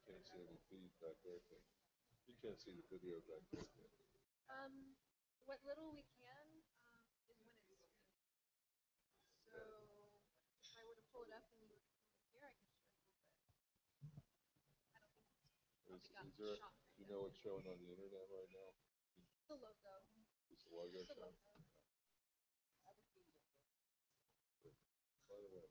Can't see any feed back there. You can't see the video back there. What little we can is when it's streaming. So if I were to pull it up and here, I can show you, but I don't think it's there, shot right you know what's showing on the internet right now? The logo. It's the logo showing? By the way,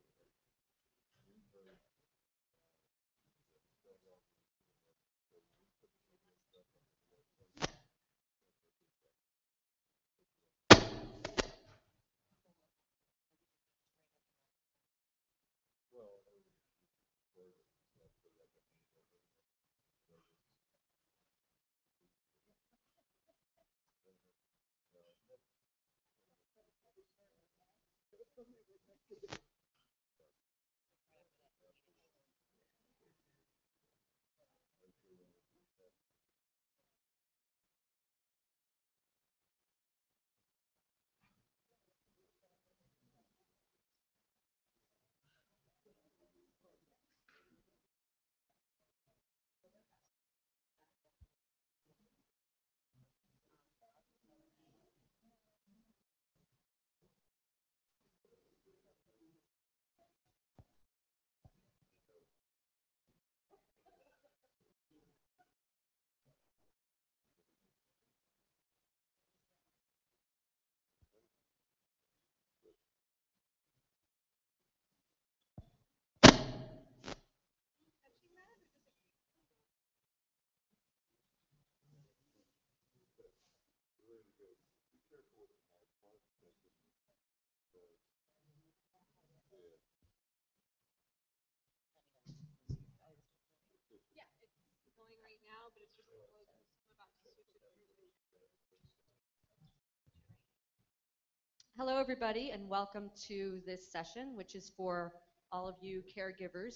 Hello, everybody, and welcome to this session, which is for all of you caregivers.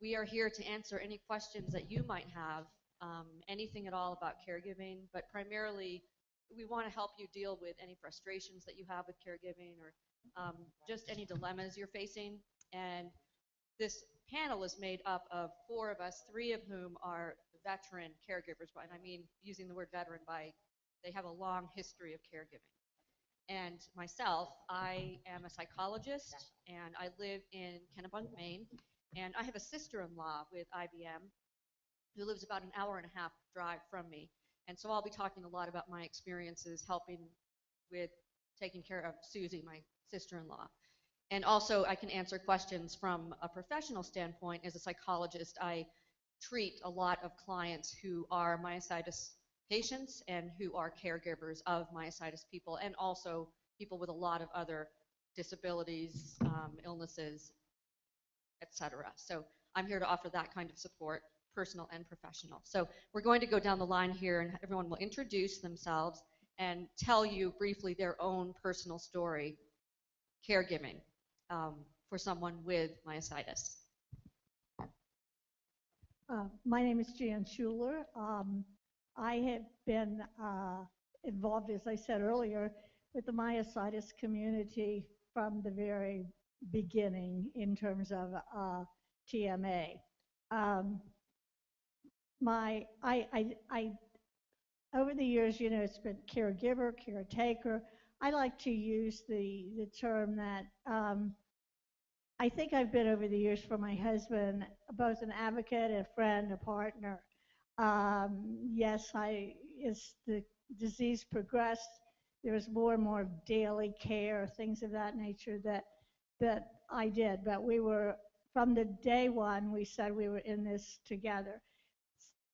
We are here to answer any questions that you might have, anything at all about caregiving, but primarily we want to help you deal with any frustrations that you have with caregiving or just any dilemmas you're facing. And this panel is made up of 4 of us, 3 of whom are veteran caregivers, and I mean using the word veteran by they have a long history of caregiving. And myself, I am a psychologist, and I live in Kennebunk, Maine, and I have a sister-in-law with IBM who lives about an hour and a half drive from me. And so I'll be talking a lot about my experiences helping with taking care of Susie, my sister-in-law. And also I can answer questions from a professional standpoint. As a psychologist, I treat a lot of clients who are myositis patients and who are caregivers of myositis people, and also people with a lot of other disabilities, illnesses, etc. So I'm here to offer that kind of support, personal and professional. So we're going to go down the line here, and everyone will introduce themselves and tell you briefly their own personal story, caregiving, for someone with myositis. My name is Jan Schuler. I have been involved, as I said earlier, with the myositis community from the very beginning in terms of TMA. Over the years, you know, it's been caregiver, caretaker. I like to use the term that I think I've been over the years for my husband, both an advocate, a friend, a partner. Yes, as the disease progressed, there was more and more daily care, things of that nature that I did. But we were, from the day one, we said we were in this together.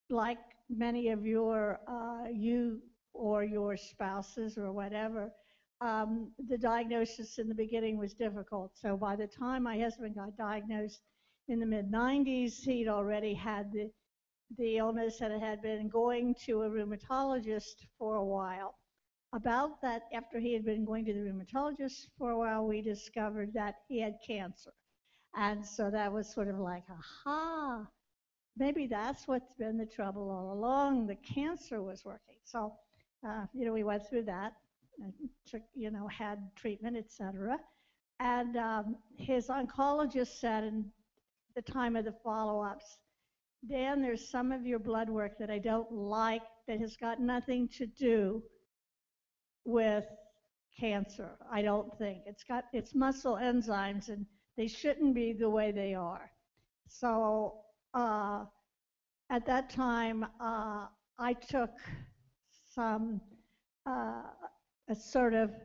Like many of you or your spouses or whatever, the diagnosis in the beginning was difficult. So by the time my husband got diagnosed in the mid-90s, he'd already had the illness and had been going to a rheumatologist for a while. About that, after he had been going to the rheumatologist for a while, we discovered that he had cancer. And so that was sort of like, aha, maybe that's what's been the trouble all along. The cancer was working. So, you know, we went through that. Took, you know, had treatment, etc. And his oncologist said at the time of the follow-ups, Dan, there's some of your blood work that I don't like that has got nothing to do with cancer. I don't think. It's muscle enzymes and they shouldn't be the way they are. So at that time, I took some assertiveness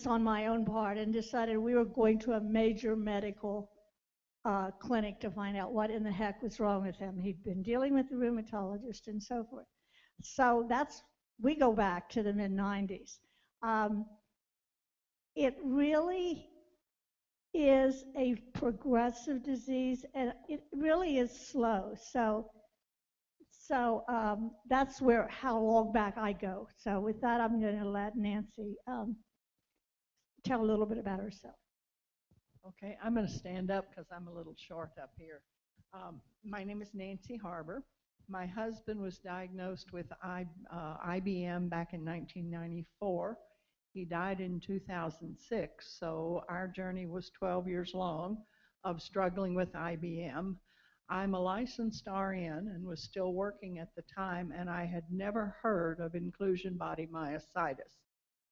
on my own part and decided we were going to a major medical clinic to find out what in the heck was wrong with him. He'd been dealing with the rheumatologist and so forth. So we go back to the mid-90s. It really is a progressive disease, and it really is slow. So that's how long back I go. So with that, I'm going to let Nancy tell a little bit about herself. Okay, I'm going to stand up because I'm a little short up here. My name is Nancy Harbor. My husband was diagnosed with IBM back in 1994. He died in 2006, so our journey was 12 years long of struggling with IBM. I'm a licensed RN and was still working at the time, and I had never heard of inclusion body myositis.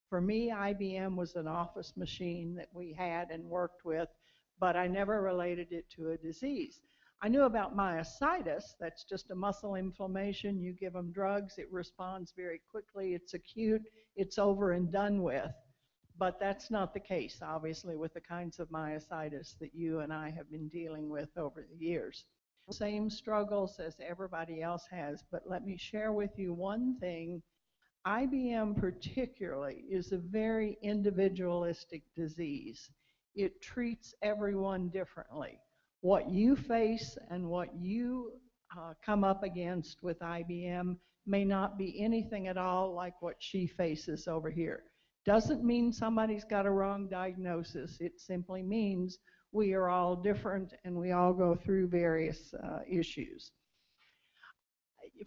For me, IBM was an office machine that we had and worked with, but I never related it to a disease. I knew about myositis. That's just a muscle inflammation. You give them drugs, it responds very quickly, it's acute, it's over and done with. But that's not the case, obviously, with the kinds of myositis that you and I have been dealing with over the years. Same struggles as everybody else has, but let me share with you one thing. IBM particularly is a very individualistic disease. It treats everyone differently. What you face and what you come up against with IBM may not be anything at all like what she faces over here. Doesn't mean somebody's got a wrong diagnosis. It simply means we are all different and we all go through various issues.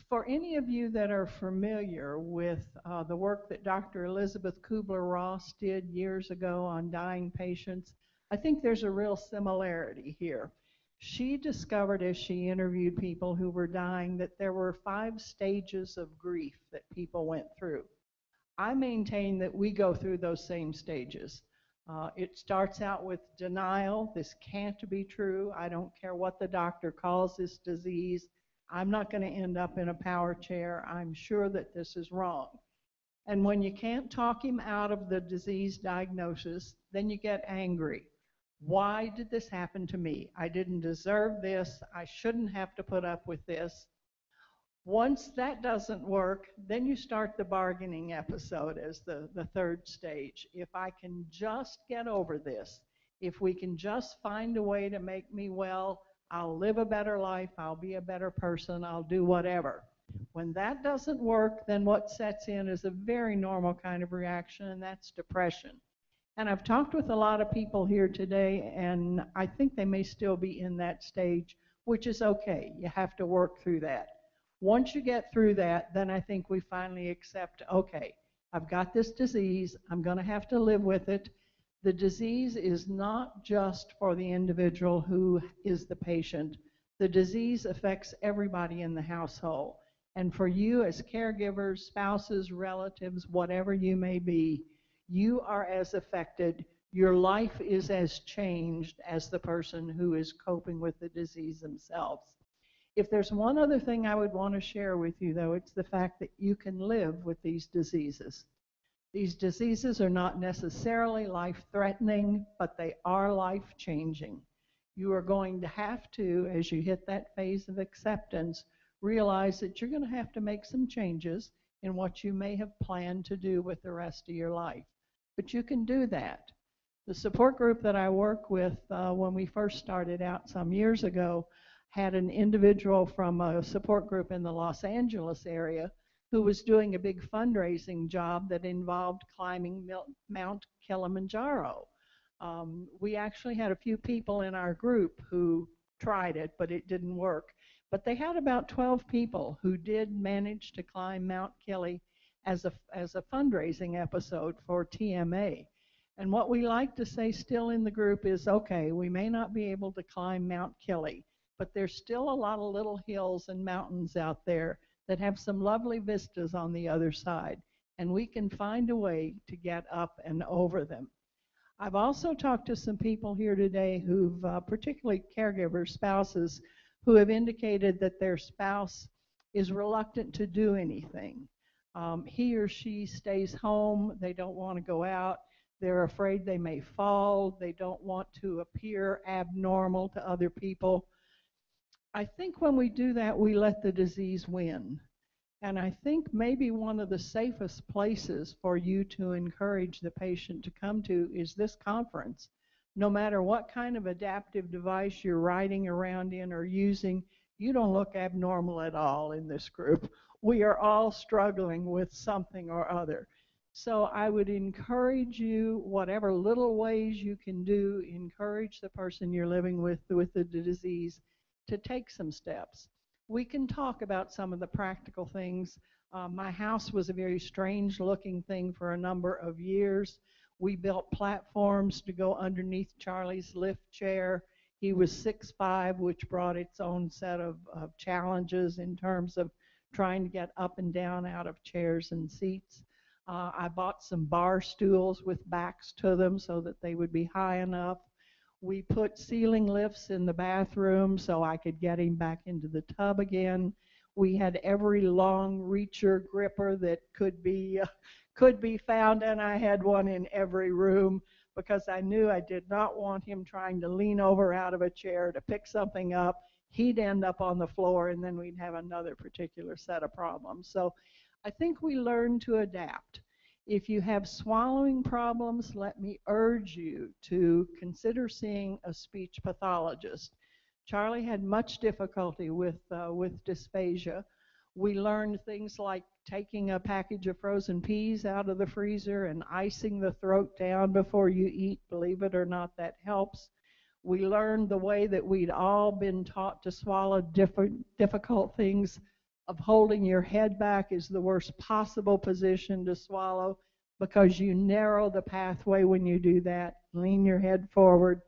For any of you that are familiar with the work that Dr. Elizabeth Kubler-Ross did years ago on dying patients, I think there's a real similarity here. She discovered as she interviewed people who were dying that there were 5 stages of grief that people went through. I maintain that we go through those same stages. It starts out with denial. This can't be true. I don't care what the doctor calls this disease. I'm not going to end up in a power chair. I'm sure that this is wrong. And when you can't talk him out of the disease diagnosis, then you get angry. Why did this happen to me? I didn't deserve this. I shouldn't have to put up with this. Once that doesn't work, then you start the bargaining episode as the third stage. If I can just get over this, if we can just find a way to make me well, I'll live a better life, I'll be a better person, I'll do whatever. When that doesn't work, then what sets in is a very normal kind of reaction, and that's depression. And I've talked with a lot of people here today, and I think they may still be in that stage, which is okay. You have to work through that. Once you get through that, then I think we finally accept, okay, I've got this disease, I'm going to have to live with it. The disease is not just for the individual who is the patient. The disease affects everybody in the household. And for you as caregivers, spouses, relatives, whatever you may be, you are as affected. Your life is as changed as the person who is coping with the disease themselves. If there's one other thing I would want to share with you, though, it's the fact that you can live with these diseases. These diseases are not necessarily life-threatening, but they are life-changing. You are going to have to, as you hit that phase of acceptance, realize that you're going to have to make some changes in what you may have planned to do with the rest of your life. But you can do that. The support group that I work with, when we first started out some years ago, had an individual from a support group in the Los Angeles area who was doing a big fundraising job that involved climbing Mount Kilimanjaro. We actually had a few people in our group who tried it, but it didn't work. But they had about 12 people who did manage to climb Mount Kili as a fundraising episode for TMA. And what we like to say still in the group is, okay, we may not be able to climb Mount Kili, but there's still a lot of little hills and mountains out there that have some lovely vistas on the other side, and we can find a way to get up and over them. I've also talked to some people here today who've, particularly caregivers, spouses, who have indicated that their spouse is reluctant to do anything. He or she stays home, they don't want to go out, they're afraid they may fall, they don't want to appear abnormal to other people. I think when we do that, we let the disease win. And I think maybe one of the safest places for you to encourage the patient to come to is this conference. No matter what kind of adaptive device you're riding around in or using, you don't look abnormal at all in this group. We are all struggling with something or other. So I would encourage you, whatever little ways you can do, encourage the person you're living with the disease to take some steps. We can talk about some of the practical things. My house was a very strange looking thing for a number of years. We built platforms to go underneath Charlie's lift chair. He was 6'5", which brought its own set of challenges in terms of trying to get up and down out of chairs and seats. I bought some bar stools with backs to them so that they would be high enough. We put ceiling lifts in the bathroom so I could get him back into the tub again. We had every long reacher gripper that could be found, and I had one in every room because I knew I did not want him trying to lean over out of a chair to pick something up. He'd end up on the floor, and then we'd have another particular set of problems. So I think we learn to adapt. If you have swallowing problems, let me urge you to consider seeing a speech pathologist. Charlie had much difficulty with dysphagia. We learned things like taking a package of frozen peas out of the freezer and icing the throat down before you eat. Believe it or not, that helps. We learned the way that we'd all been taught to swallow difficult things, of holding your head back is the worst possible position to swallow because you narrow the pathway when you do that. Lean your head forward.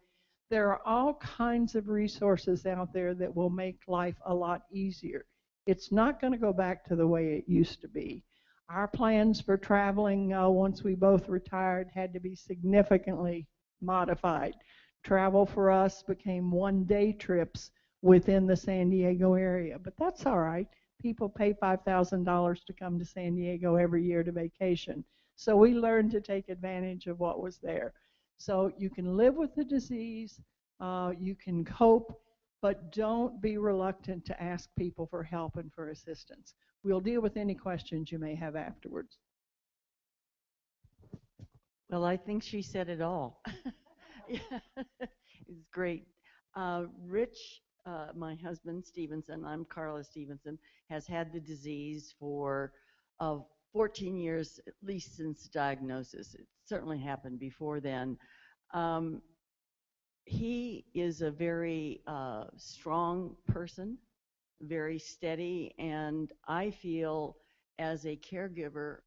There are all kinds of resources out there that will make life a lot easier. It's not going to go back to the way it used to be. Our plans for traveling once we both retired had to be significantly modified. Travel for us became one-day trips within the San Diego area, but that's all right. People pay $5,000 to come to San Diego every year to vacation. So we learned to take advantage of what was there. So you can live with the disease, you can cope, but don't be reluctant to ask people for help and for assistance. We'll deal with any questions you may have afterwards. Well, I think she said it all. Yeah, it's great. Rich, my husband Stevenson, I'm Carla Stevenson, has had the disease for 14 years, at least since diagnosis. It certainly happened before then. He is a very strong person, very steady, and I feel as a caregiver,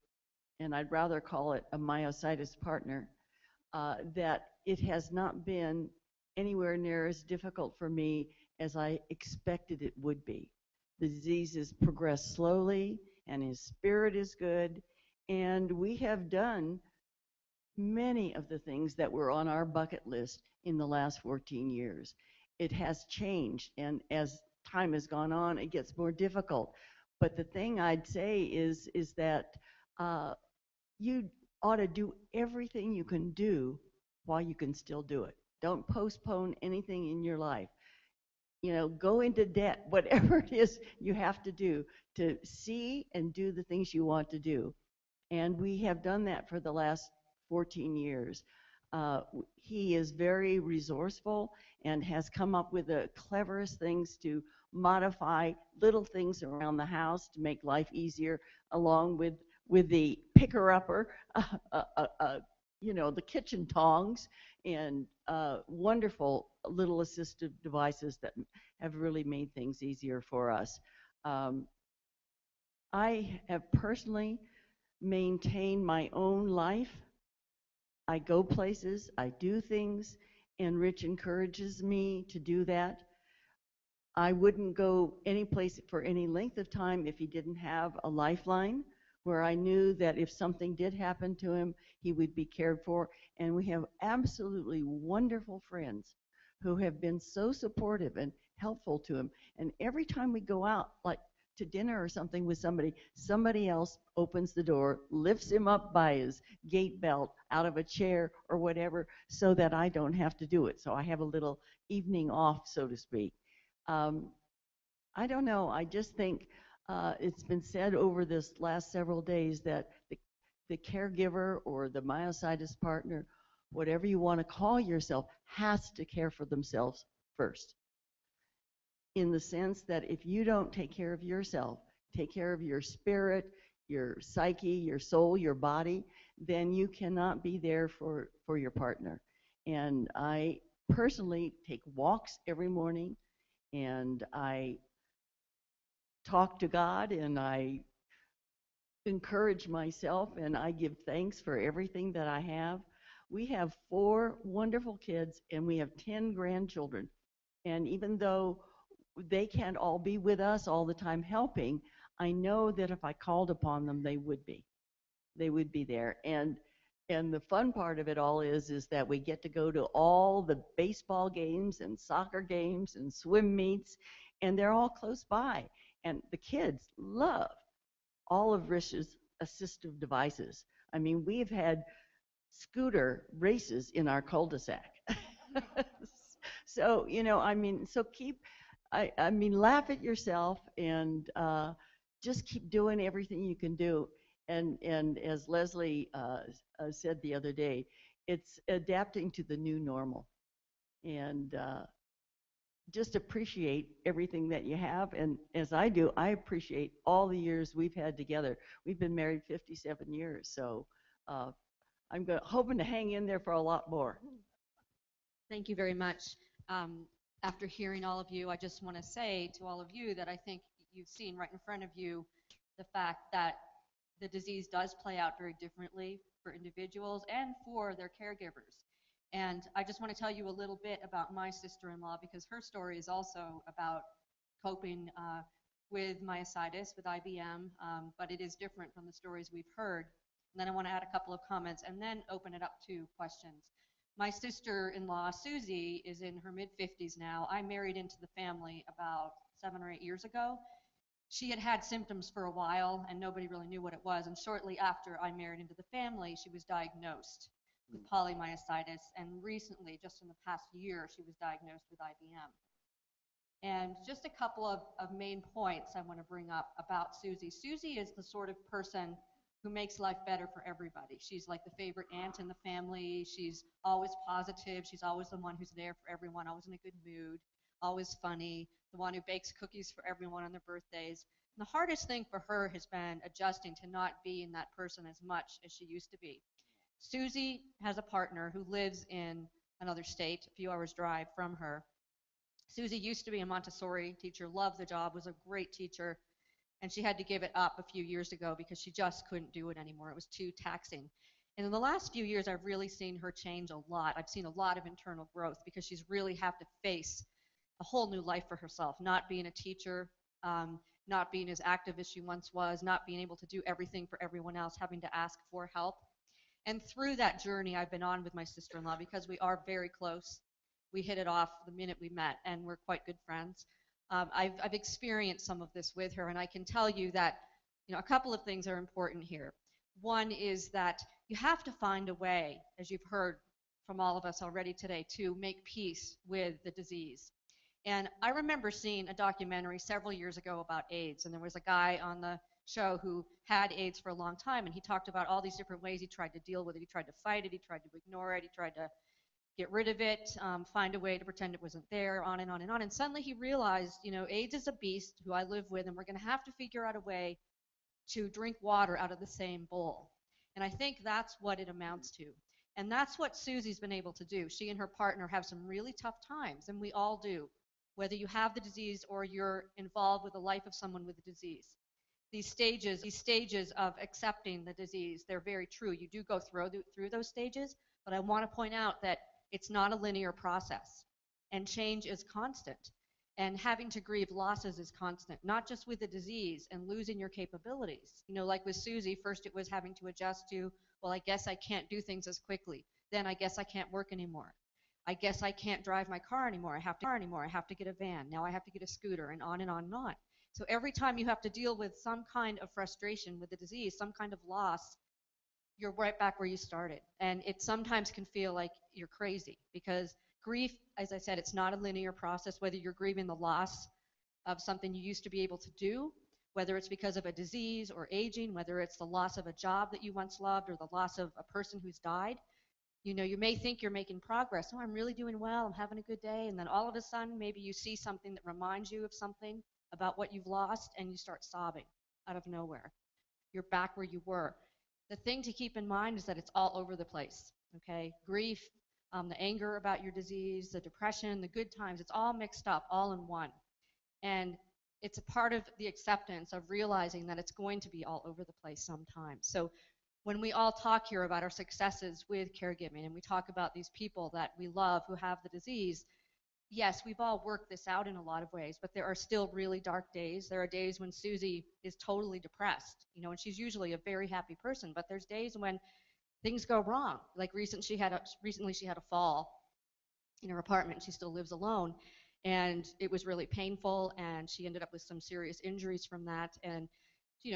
and I'd rather call it a myositis partner, that it has not been anywhere near as difficult for me as I expected it would be. The disease has progressed slowly, and his spirit is good, and we have done many of the things that were on our bucket list in the last 14 years. It has changed, and as time has gone on, it gets more difficult. But the thing I'd say is that you ought to do everything you can do while you can still do it. Don't postpone anything in your life. You know, go into debt, whatever it is you have to do to see and do the things you want to do. And we have done that for the last 14 years. He is very resourceful and has come up with the cleverest things to modify little things around the house to make life easier, along with the picker-upper, you know, the kitchen tongs, and wonderful little assistive devices that have really made things easier for us. I have personally maintained my own life. I go places, I do things, and Rich encourages me to do that. I wouldn't go any place for any length of time if he didn't have a lifeline where I knew that if something did happen to him, he would be cared for. And we have absolutely wonderful friends who have been so supportive and helpful to him. And every time we go out, like to dinner or something with somebody else opens the door, lifts him up by his gait belt out of a chair or whatever, so that I don't have to do it. So I have a little evening off, so to speak. I don't know. I just think it's been said over this last several days that the caregiver or the myositis partner, whatever you want to call yourself, has to care for themselves first. In the sense that if you don't take care of yourself, take care of your spirit, your psyche, your soul, your body, then you cannot be there for your partner. And I personally take walks every morning, and I talk to God, and I encourage myself, and I give thanks for everything that I have. We have 4 wonderful kids, and we have 10 grandchildren. And even though they can't all be with us all the time helping, I know that if I called upon them, they would be. They would be there. And the fun part of it all is that we get to go to all the baseball games and soccer games and swim meets, and they're all close by. And the kids love all of Rich's assistive devices. I mean, we've had scooter races in our cul-de-sac. So, you know, I mean, so I mean, laugh at yourself and just keep doing everything you can do. And as Leslie said the other day, it's adapting to the new normal. And just appreciate everything that you have. And as I do, I appreciate all the years we've had together. We've been married 57 years, so I'm hoping to hang in there for a lot more. Thank you very much. After hearing all of you, I just want to say to all of you that I think you've seen right in front of you the fact that the disease does play out very differently for individuals and for their caregivers. And I just want to tell you a little bit about my sister-in-law, because her story is also about coping with myositis, with IBM, but it is different from the stories we've heard. And then I want to add a couple of comments and then open it up to questions. My sister-in-law, Susie, is in her mid-50s now. I married into the family about 7 or 8 years ago. She had had symptoms for a while, and nobody really knew what it was. And shortly after I married into the family, she was diagnosed with polymyositis. And recently, just in the past year, she was diagnosed with IBM. And just a couple of main points I want to bring up about Susie. Susie is the sort of person who makes life better for everybody. She's like the favorite aunt in the family. She's always positive. She's always the one who's there for everyone, always in a good mood, always funny, the one who bakes cookies for everyone on their birthdays. And the hardest thing for her has been adjusting to not being that person as much as she used to be. Susie has a partner who lives in another state, a few hours drive from her. Susie used to be a Montessori teacher, loved the job, was a great teacher, and she had to give it up a few years ago because she just couldn't do it anymore. It was too taxing. And in the last few years, I've really seen her change a lot. I've seen a lot of internal growth because she's really have to face a whole new life for herself, not being a teacher, not being as active as she once was, not being able to do everything for everyone else, having to ask for help. And through that journey I've been on with my sister-in-law, because we are very close, we hit it off the minute we met, and we're quite good friends. I've experienced some of this with her, and I can tell you that, a couple of things are important here. One is that you have to find a way, as you've heard from all of us already today, to make peace with the disease. And I remember seeing a documentary several years ago about AIDS, and there was a guy on the show who had AIDS for a long time, and he talked about all these different ways he tried to deal with it. He tried to fight it, he tried to ignore it, he tried to get rid of it, find a way to pretend it wasn't there, on and on and on. And suddenly he realized, AIDS is a beast who I live with, and we're going to have to figure out a way to drink water out of the same bowl. And I think that's what it amounts to. And that's what Susie's been able to do. She and her partner have some really tough times, and we all do, whether you have the disease or you're involved with the life of someone with the disease. These stages of accepting the disease, they're very true. You do go through those stages, but I want to point out that it's not a linear process, and change is constant, and having to grieve losses is constant, not just with the disease and losing your capabilities. Like with Susie, first it was having to adjust to, well, I guess I can't do things as quickly. Then I guess I can't work anymore. I guess I can't drive my car anymore. I have to get a van. Now I have to get a scooter, and on and on and on. So every time you have to deal with some kind of frustration with the disease, some kind of loss, you're right back where you started. And it sometimes can feel like you're crazy, because grief, as I said, it's not a linear process, whether you're grieving the loss of something you used to be able to do, whether it's because of a disease or aging, whether it's the loss of a job that you once loved or the loss of a person who's died. You may think you're making progress. Oh, I'm really doing well. I'm having a good day. And then all of a sudden, maybe you see something that reminds you of something about what you've lost, and you start sobbing out of nowhere. You're back where you were. The thing to keep in mind is that it's all over the place, okay? Grief, the anger about your disease, the depression, the good times, it's all mixed up, all in one. And it's a part of the acceptance of realizing that it's going to be all over the place sometimes. So when we all talk here about our successes with caregiving, and we talk about these people that we love who have the disease, yes, we've all worked this out in a lot of ways, but there are still really dark days. There are days when Susie is totally depressed, and she's usually a very happy person, but there's days when things go wrong. Like recently she had a fall in her apartment. She still lives alone, and it was really painful, and she ended up with some serious injuries from that. And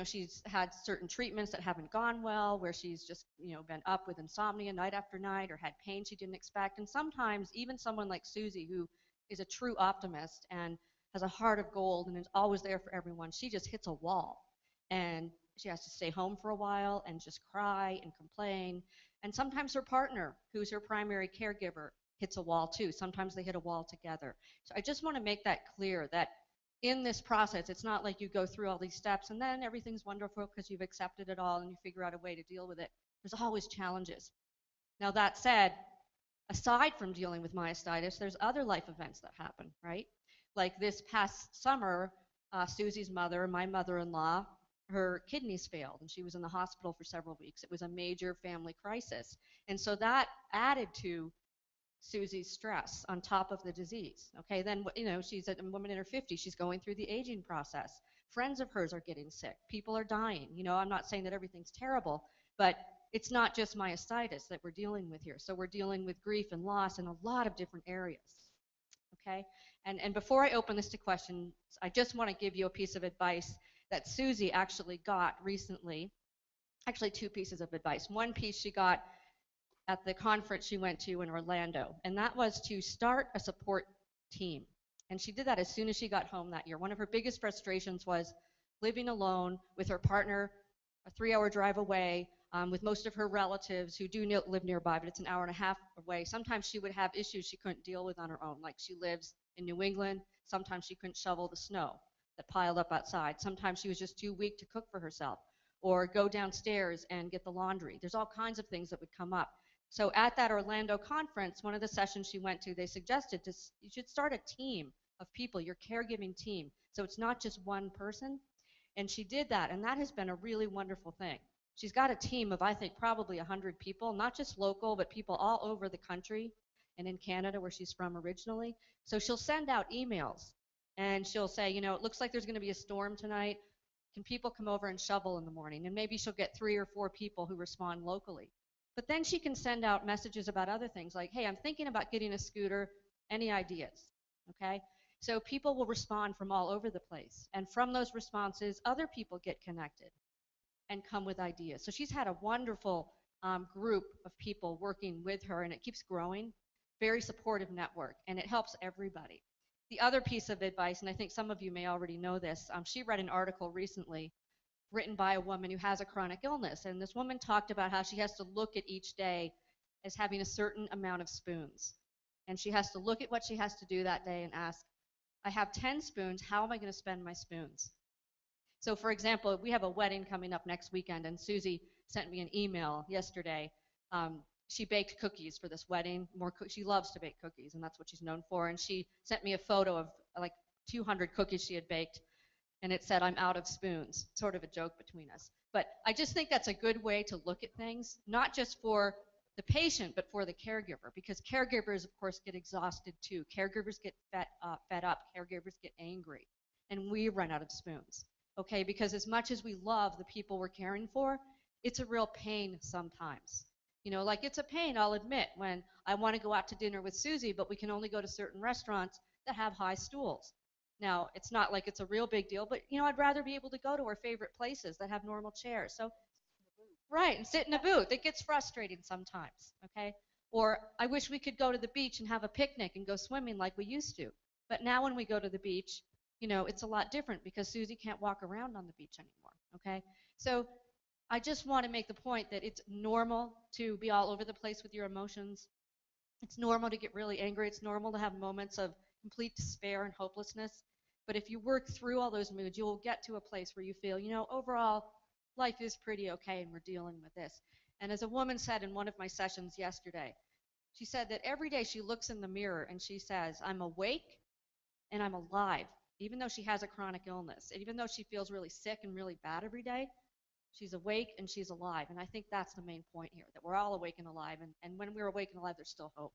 she's had certain treatments that haven't gone well, where she's just been up with insomnia night after night, or had pain she didn't expect. And sometimes even someone like Susie, who is a true optimist and has a heart of gold and is always there for everyone, she just hits a wall, and she has to stay home for a while and just cry and complain. And sometimes her partner, who's her primary caregiver, hits a wall too. Sometimes they hit a wall together. So I just want to make that clear, that in this process, it's not like you go through all these steps and then everything's wonderful because you've accepted it all and you figure out a way to deal with it. There's always challenges. Now, that said, aside from dealing with myositis, there's other life events that happen, right? Like this past summer, Susie's mother, my mother-in-law, her kidneys failed, and she was in the hospital for several weeks. It was a major family crisis. And so that added to Susie's stress on top of the disease. Okay, then she's a woman in her 50s. She's going through the aging process. Friends of hers are getting sick. People are dying. I'm not saying that everything's terrible, but it's not just myositis that we're dealing with here. So we're dealing with grief and loss in a lot of different areas. Okay, and before I open this to questions, I just want to give you a piece of advice that Susie actually got recently. Actually, two pieces of advice. One piece she got at the conference she went to in Orlando, and that was to start a support team. And she did that as soon as she got home that year. One of her biggest frustrations was living alone with her partner a 3-hour drive away, with most of her relatives who do live nearby, but it's an hour and a half away. Sometimes she would have issues she couldn't deal with on her own, like she lives in New England. Sometimes she couldn't shovel the snow that piled up outside. Sometimes she was just too weak to cook for herself or go downstairs and get the laundry. There's all kinds of things that would come up. So at that Orlando conference, one of the sessions she went to, they suggested you should start a team of people, your caregiving team. So it's not just one person. And she did that, and that has been a really wonderful thing. She's got a team of, I think, probably 100 people, not just local, but people all over the country and in Canada, where she's from originally. So she'll send out emails, and she'll say, you know, it looks like there's going to be a storm tonight. Can people come over and shovel in the morning? And maybe she'll get 3 or 4 people who respond locally. But then she can send out messages about other things like, hey, I'm thinking about getting a scooter. Any ideas? Okay? So people will respond from all over the place. And from those responses, other people get connected and come with ideas. So she's had a wonderful group of people working with her, and it keeps growing. Very supportive network, and it helps everybody. The other piece of advice, and I think some of you may already know this, she read an article recently written by a woman who has a chronic illness, and this woman talked about how she has to look at each day as having a certain amount of spoons. And she has to look at what she has to do that day and ask, I have 10 spoons, how am I going to spend my spoons? So for example, we have a wedding coming up next weekend, and Susie sent me an email yesterday. She baked cookies for this wedding. She loves to bake cookies, and that's what she's known for. And she sent me a photo of like 200 cookies she had baked, and it said, I'm out of spoons, sort of a joke between us. But I just think that's a good way to look at things, not just for the patient, but for the caregiver, because caregivers, of course, get exhausted too. Caregivers get fed up, caregivers get angry, and we run out of spoons, okay? Because as much as we love the people we're caring for, it's a real pain sometimes. You know, like it's a pain, I'll admit, when I want to go out to dinner with Susie, but we can only go to certain restaurants that have high stools. Now, it's not like it's a real big deal, but, you know, I'd rather be able to go to our favorite places that have normal chairs. So, right, and sit in a booth. It gets frustrating sometimes, okay? Or I wish we could go to the beach and have a picnic and go swimming like we used to. But now when we go to the beach, you know, it's a lot different because Susie can't walk around on the beach anymore, okay? So I just want to make the point that it's normal to be all over the place with your emotions. It's normal to get really angry. It's normal to have moments of complete despair and hopelessness. But if you work through all those moods, you'll get to a place where you feel, you know, overall, life is pretty okay and we're dealing with this. And as a woman said in one of my sessions yesterday, she said that every day she looks in the mirror and she says, I'm awake and I'm alive, even though she has a chronic illness. And even though she feels really sick and really bad every day, she's awake and she's alive. And I think that's the main point here, that we're all awake and alive. And when we're awake and alive, there's still hope.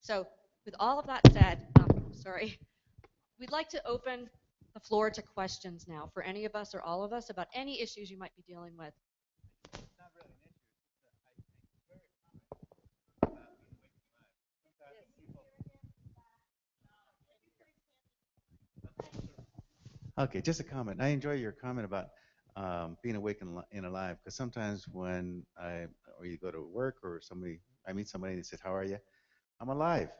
So with all of that said, we'd like to open the floor to questions now for any of us or all of us about any issues you might be dealing with. It's not really an issue. It's very common about being awake and alive. Sometimes people. Okay, just a comment. I enjoy your comment about being awake and alive, because sometimes when or you go to work or I meet somebody and they says, how are you? I'm alive.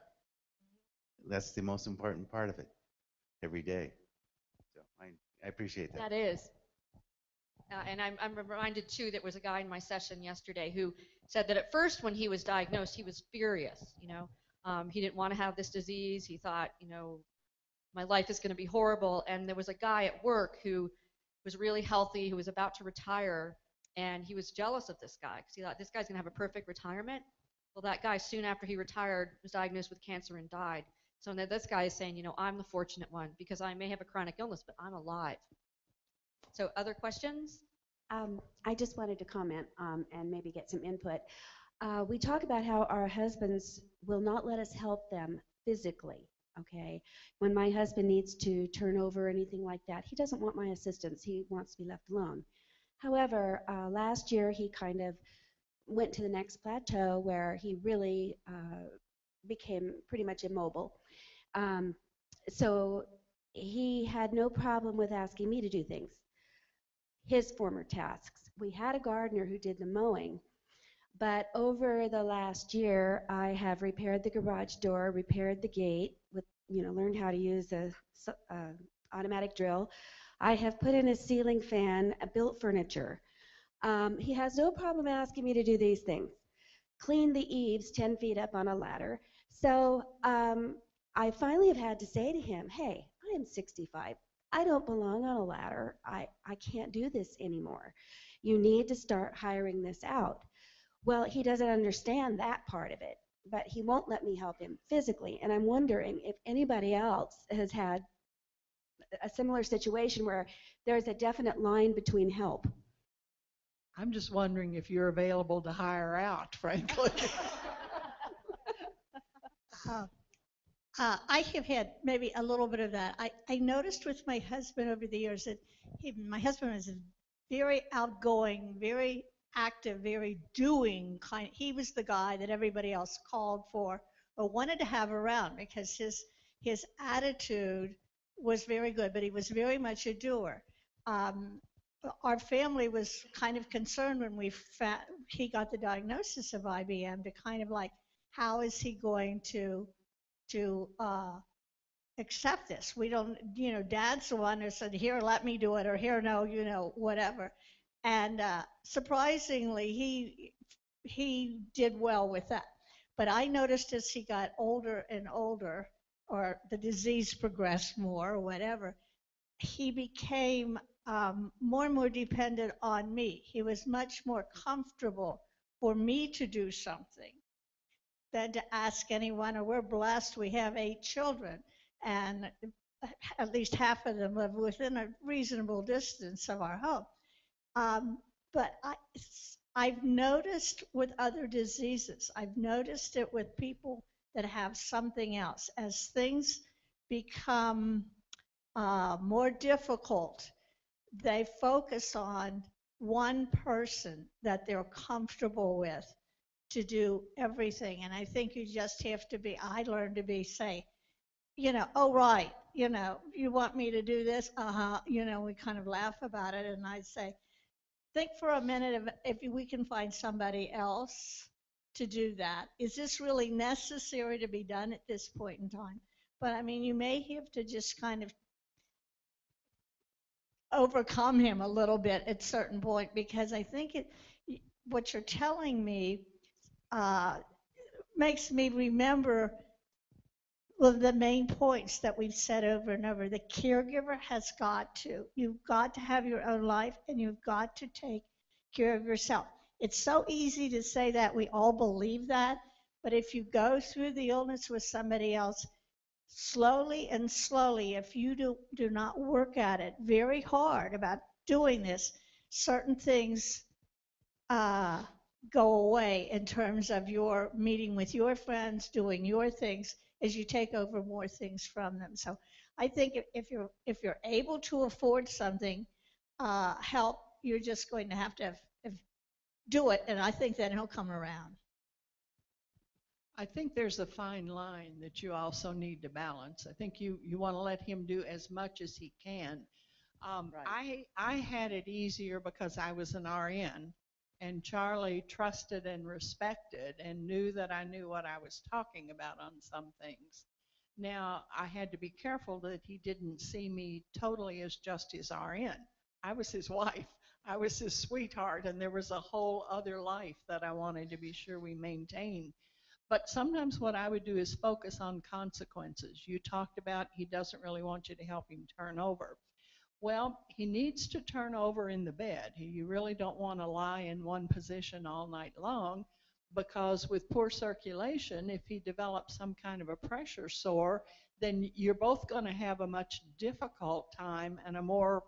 That's the most important part of it every day. So I appreciate that. That is. And I'm reminded, too, there was a guy in my session yesterday who said that at first when he was diagnosed, he was furious, you know. He didn't want to have this disease. He thought, you know, my life is going to be horrible. And there was a guy at work who was really healthy, who was about to retire, and he was jealous of this guy because he thought this guy's going to have a perfect retirement. Well, that guy, soon after he retired, was diagnosed with cancer and died. So now this guy is saying, you know, I'm the fortunate one because I may have a chronic illness, but I'm alive. So other questions? I just wanted to comment and maybe get some input. We talk about how our husbands will not let us help them physically, okay? When my husband needs to turn over or anything like that, he doesn't want my assistance. He wants to be left alone. However, last year he kind of went to the next plateau where he really became pretty much immobile. So he had no problem with asking me to do things, his former tasks. We had a gardener who did the mowing, but over the last year I have repaired the garage door, repaired the gate with learned how to use a automatic drill. I have put in a ceiling fan, built furniture. He has no problem asking me to do these things. Clean the eaves 10 feet up on a ladder. So I finally have had to say to him, hey, I am 65. I don't belong on a ladder. I can't do this anymore. You need to start hiring this out. Well, he doesn't understand that part of it, but he won't let me help him physically. And I'm wondering if anybody else has had a similar situation where there's a definite line between help. I'm just wondering if you're available to hire out, frankly. I have had maybe a little bit of that. I noticed with my husband over the years that my husband was very outgoing, very active, very doing kind. He was the guy that everybody else called for or wanted to have around because his attitude was very good, but he was very much a doer. Our family was kind of concerned when he got the diagnosis of IBM to kind of like, how is he going to accept this? We don't, Dad's the one who said, here, let me do it, or here, no, whatever. And surprisingly, he did well with that. But I noticed as he got older and older, or the disease progressed more, or whatever, he became more and more dependent on me. He was much more comfortable for me to do something than to ask anyone. Or we're blessed, we have 8 children, and at least half of them live within a reasonable distance of our home. But I've noticed with other diseases, I've noticed it with people that have something else, as things become more difficult, they focus on one person that they're comfortable with to do everything. And I think you just have to be, I learned to be, say, oh, right, you want me to do this? We kind of laugh about it. And I'd say, think for a minute if we can find somebody else to do that. Is this really necessary to be done at this point in time? But I mean, you may have to just kind of overcome him a little bit at a certain point, because I think what you're telling me makes me remember the main points that we've said over and over. The caregiver has you've got to have your own life, and you've got to take care of yourself. It's so easy to say that, we all believe that, but if you go through the illness with somebody else, slowly and slowly, if you do not work at it very hard about doing this, certain things go away in terms of your meeting with your friends, doing your things, as you take over more things from them. So I think if you're able to afford something, help, you're just going to have do it, and I think then he'll come around. I think there's a fine line that you also need to balance. I think you want to let him do as much as he can. Right. I had it easier because I was an RN, and Charlie trusted and respected and knew that I knew what I was talking about on some things. Now, I had to be careful that he didn't see me totally as just his RN. I was his wife. I was his sweetheart, and there was a whole other life that I wanted to be sure we maintained. But sometimes what I would do is focus on consequences. You talked about he doesn't really want you to help him turn over. Well, he needs to turn over in the bed. You really don't want to lie in one position all night long, because with poor circulation, if he develops some kind of a pressure sore, then you're both going to have a much difficult time and a more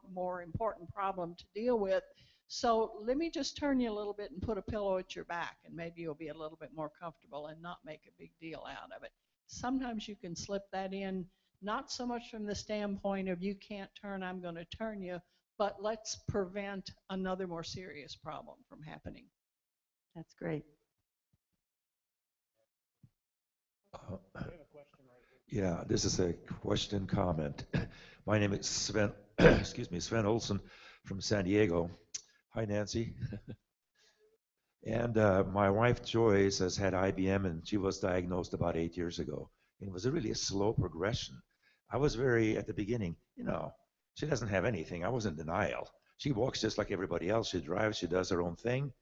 important problem to deal with. So let me just turn you a little bit and put a pillow at your back, and maybe you'll be a little bit more comfortable and not make a big deal out of it. Sometimes you can slip that in, not so much from the standpoint of you can't turn, I'm going to turn you, but let's prevent another more serious problem from happening. That's great. Yeah, this is a question comment. My name is Sven, excuse me, Sven Olsen from San Diego. Hi, Nancy. And my wife Joyce has had IBM, and she was diagnosed about 8 years ago. It was really a slow progression. I was very, at the beginning, she doesn't have anything. I was in denial. She walks just like everybody else. She drives, she does her own thing.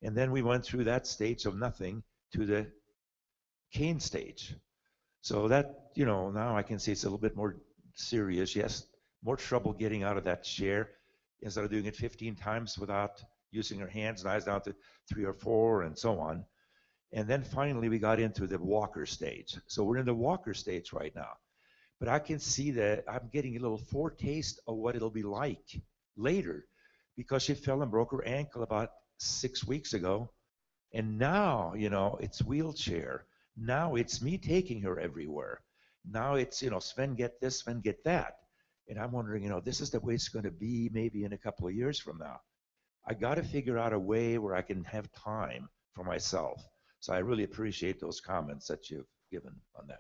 And then we went through that stage of nothing to the cane stage. So that, now I can see it's a little bit more serious. She has more trouble getting out of that chair. Instead of doing it 15 times without using her hands, now it's down to 3 or 4 and so on. And then finally we got into the walker stage. So we're in the walker stage right now. But I can see that I'm getting a little foretaste of what it'll be like later, because she fell and broke her ankle about 6 weeks ago. And now, it's wheelchair. Now it's me taking her everywhere. Now it's, Sven get this, Sven get that. And I'm wondering, this is the way it's going to be maybe in a couple of years from now. I got to figure out a way where I can have time for myself. So I really appreciate those comments that you've given on that.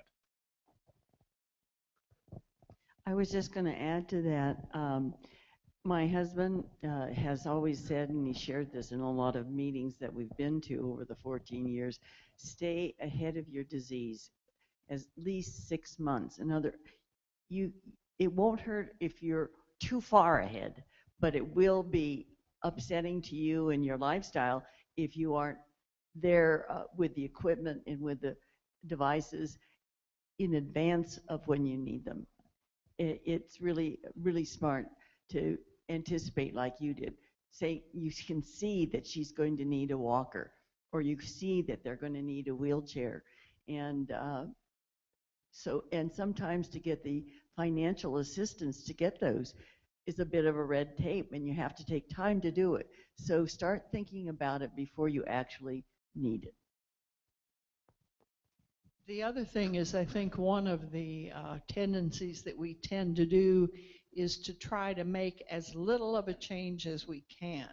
I was just going to add to that. My husband has always said, and he shared this in a lot of meetings that we've been to over the 14 years, stay ahead of your disease at least 6 months. It won't hurt if you're too far ahead, but it will be upsetting to you and your lifestyle if you aren't there with the equipment and with the devices in advance of when you need them. It's really, really smart to anticipate like you did. Say you can see that she's going to need a walker, or you see that they're going to need a wheelchair. And sometimes to get the financial assistance to get those is a bit of a red tape, and you have to take time to do it. So start thinking about it before you actually need it. The other thing is, I think one of the tendencies that we tend to do is to try to make as little of a change as we can.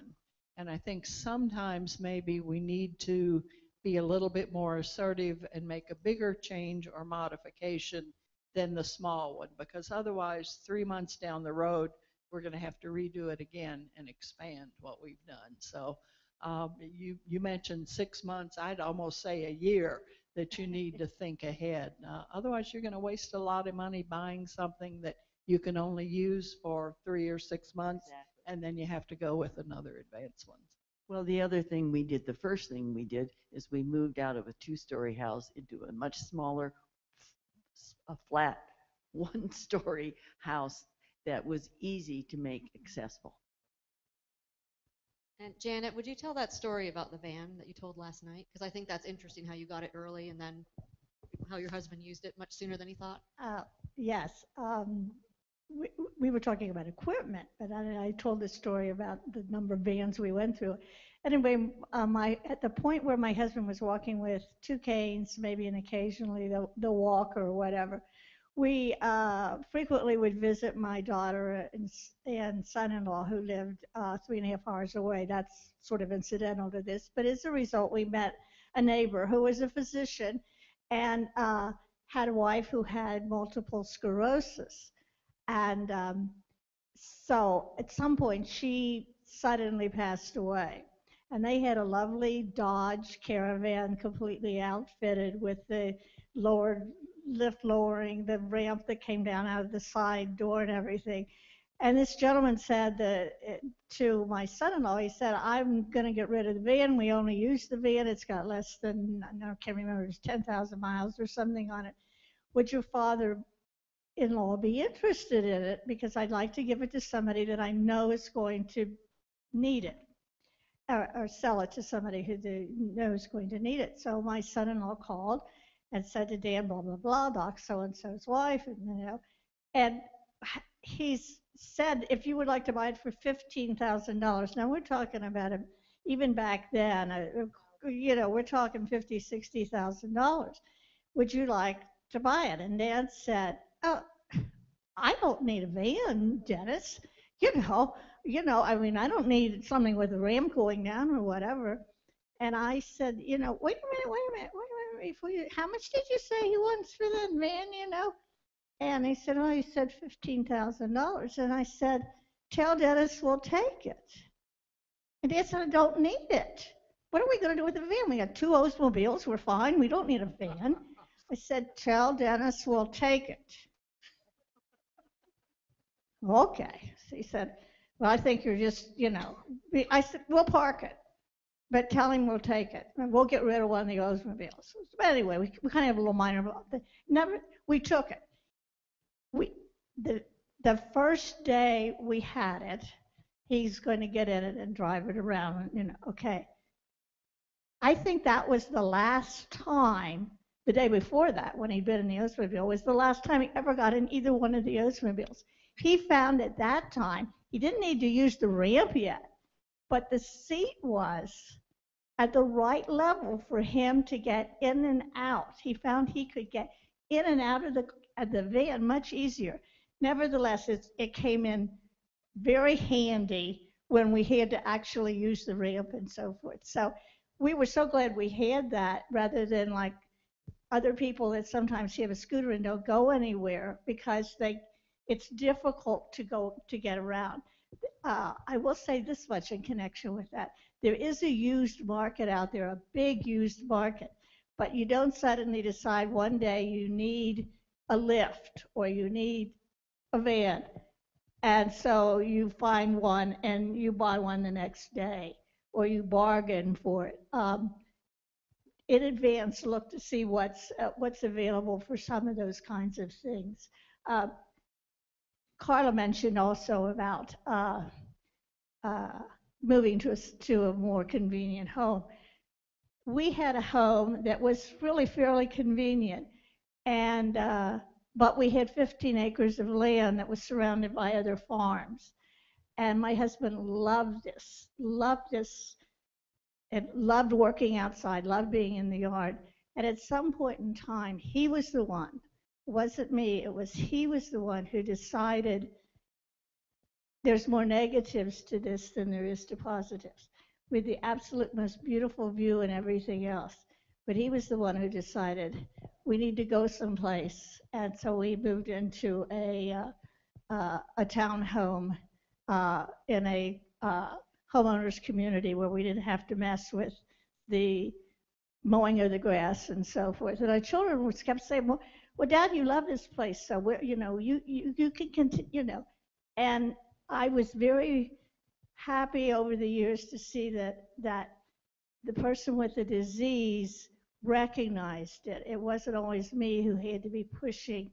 And I think sometimes maybe we need to be a little bit more assertive and make a bigger change or modification than the small one, because otherwise 3 months down the road, we're going to have to redo it again and expand what we've done. So you mentioned 6 months. I'd almost say a year that you need to think ahead. Otherwise, you're going to waste a lot of money buying something that you can only use for 3 or 6 months, exactly. And then you have to go with another advanced one. Well, the other thing we did, the first thing we did, is we moved out of a 2-story house into a much smaller, a flat 1-story house that was easy to make accessible. And Janet, would you tell that story about the van that you told last night? Because I think that's interesting how you got it early and then how your husband used it much sooner than he thought. Yes. We were talking about equipment, but I told this story about the number of vans we went through. Anyway, at the point where my husband was walking with 2 canes, maybe and occasionally the walker or whatever, we frequently would visit my daughter and son-in-law who lived 3.5 hours away. That's sort of incidental to this. But as a result, we met a neighbor who was a physician and had a wife who had multiple sclerosis. And so at some point, she suddenly passed away. And they had a lovely Dodge Caravan, completely outfitted with the lift lowering, the ramp that came down out of the side door and everything. And this gentleman said to my son-in-law, he said, I'm going to get rid of the van. We only use the van. It's got less than, I can't remember, it's 10,000 miles or something on it. Would your father-in-law be interested in it? Because I'd like to give it to somebody that I know is going to need it, or sell it to somebody who knows is going to need it. So my son-in-law called and said to Dan, blah, blah, blah, Doc so-and-so's wife, and he's said, if you would like to buy it for $15,000. Now we're talking about it, even back then, we're talking $50,000, $60,000. Would you like to buy it? And Dan said, oh, I don't need a van, Dennis. I mean, I don't need something with a ramp going down or whatever. And I said, wait a minute. How much did you say he wants for that van, And he said, he said $15,000. And I said, tell Dennis we'll take it. And he said, I don't need it. What are we going to do with the van? We got 2 Oldsmobiles. We're fine. We don't need a van. I said, tell Dennis we'll take it. Okay. So he said, well, I think you're just, I said, we'll park it, but tell him we'll take it. And we'll get rid of one of the Oldsmobiles. But anyway, we kind of have a little minor, we took it. The first day we had it, he's going to get in it and drive it around, okay. I think that was the last time, the day before that, when he'd been in the Oldsmobile, was the last time he ever got in either one of the Oldsmobiles. He found at that time, he didn't need to use the ramp yet, but the seat was at the right level for him to get in and out. He found he could get in and out of the van much easier. Nevertheless, it came in very handy when we had to actually use the ramp and so forth. So we were so glad we had that, rather than like other people that sometimes have a scooter and don't go anywhere because it's difficult to get around. I will say this much in connection with that. There is a used market out there, a big used market, but you don't suddenly decide one day you need a lift or you need a van. And so you find one and you buy one the next day, or you bargain for it. In advance, look to see what's available for some of those kinds of things. Carla mentioned also about moving to a more convenient home. We had a home that was really fairly convenient, and but we had 15 acres of land that was surrounded by other farms. And my husband loved this, and loved working outside, loved being in the yard. And at some point in time, he was the one, it wasn't me, he was the one who decided there's more negatives to this than there is to positives, with the absolute most beautiful view and everything else. But he was the one who decided we need to go someplace. And so we moved into a townhome in a homeowners community where we didn't have to mess with the mowing of the grass and so forth. And our children kept saying, well, Dad, you love this place, so you can continue, And I was very happy over the years to see that the person with the disease recognized it. It wasn't always me who had to be pushing.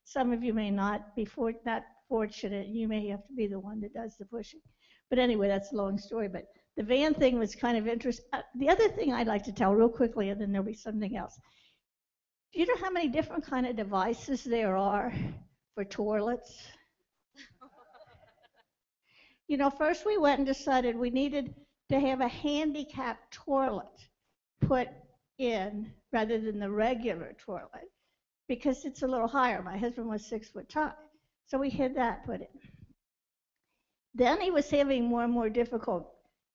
Some of you may not be that fortunate. You may have to be the one that does the pushing. But anyway, that's a long story. But the van thing was kind of interesting. The other thing I'd like to tell real quickly, and then there'll be something else. Do you know how many different kind of devices there are for toilets? First we went and decided we needed to have a handicapped toilet put in rather than the regular toilet, because it's a little higher. My husband was 6 foot tall, so we had that put in. Then he was having more and more difficult,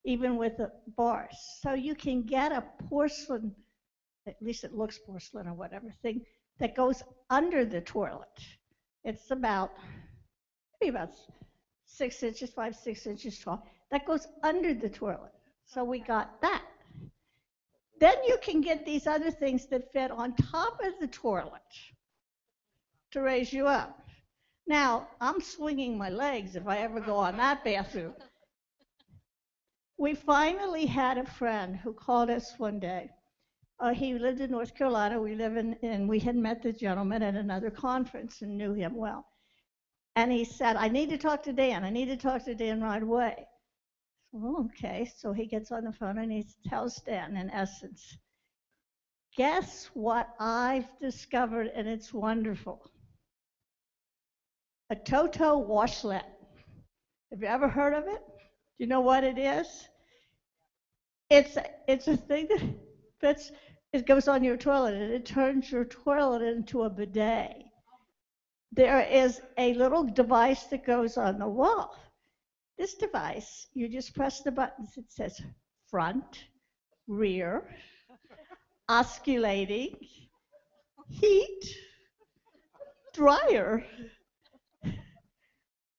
even with the bars. So you can get a porcelain, at least it looks porcelain or whatever, thing that goes under the toilet. It's maybe about 6 inches, 6 inches tall. That goes under the toilet. So we got that. Then you can get these other things that fit on top of the toilet to raise you up. Now, I'm swinging my legs if I ever go on that bathroom. We finally had a friend who called us one day. He lived in North Carolina. We had met the gentleman at another conference and knew him well. And he said, I need to talk to Dan. I need to talk to Dan right away. Well, okay. So he gets on the phone and he tells Dan, in essence, guess what I've discovered, and it's wonderful. A Toto washlet. Have you ever heard of it? Do you know what it is? It's a thing that fits, it goes on your toilet, and it turns your toilet into a bidet. There is a little device that goes on the wall. This device, you just press the buttons. It says front, rear, osculating, heat, dryer.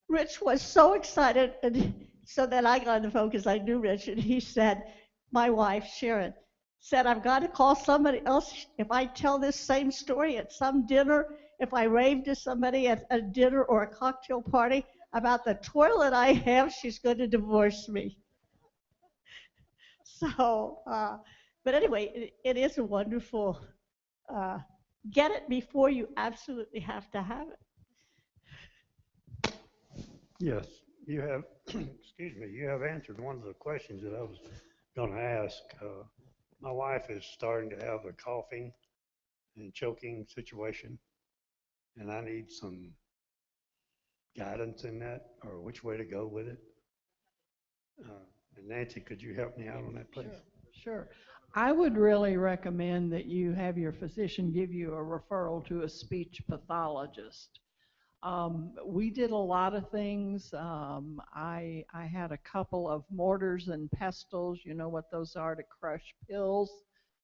Rich was so excited, and so that I got on the phone because I knew Rich, and he said, my wife, Sharon, said I've got to call somebody else if I tell this same story at some dinner, if I rave to somebody at a dinner or a cocktail party about the toilet I have, she's going to divorce me. So, but anyway, it is a wonderful, uh, get it before you absolutely have to have it. Yes, you have, excuse me, you have answered one of the questions that I was going to ask. My wife is starting to have a coughing and choking situation, and I need some guidance in that, or which way to go with it. And Nancy, could you help me out on that, please? Sure. I would really recommend that you have your physician give you a referral to a speech pathologist. We did a lot of things. I had a couple of mortars and pestles, you know what those are, to crush pills,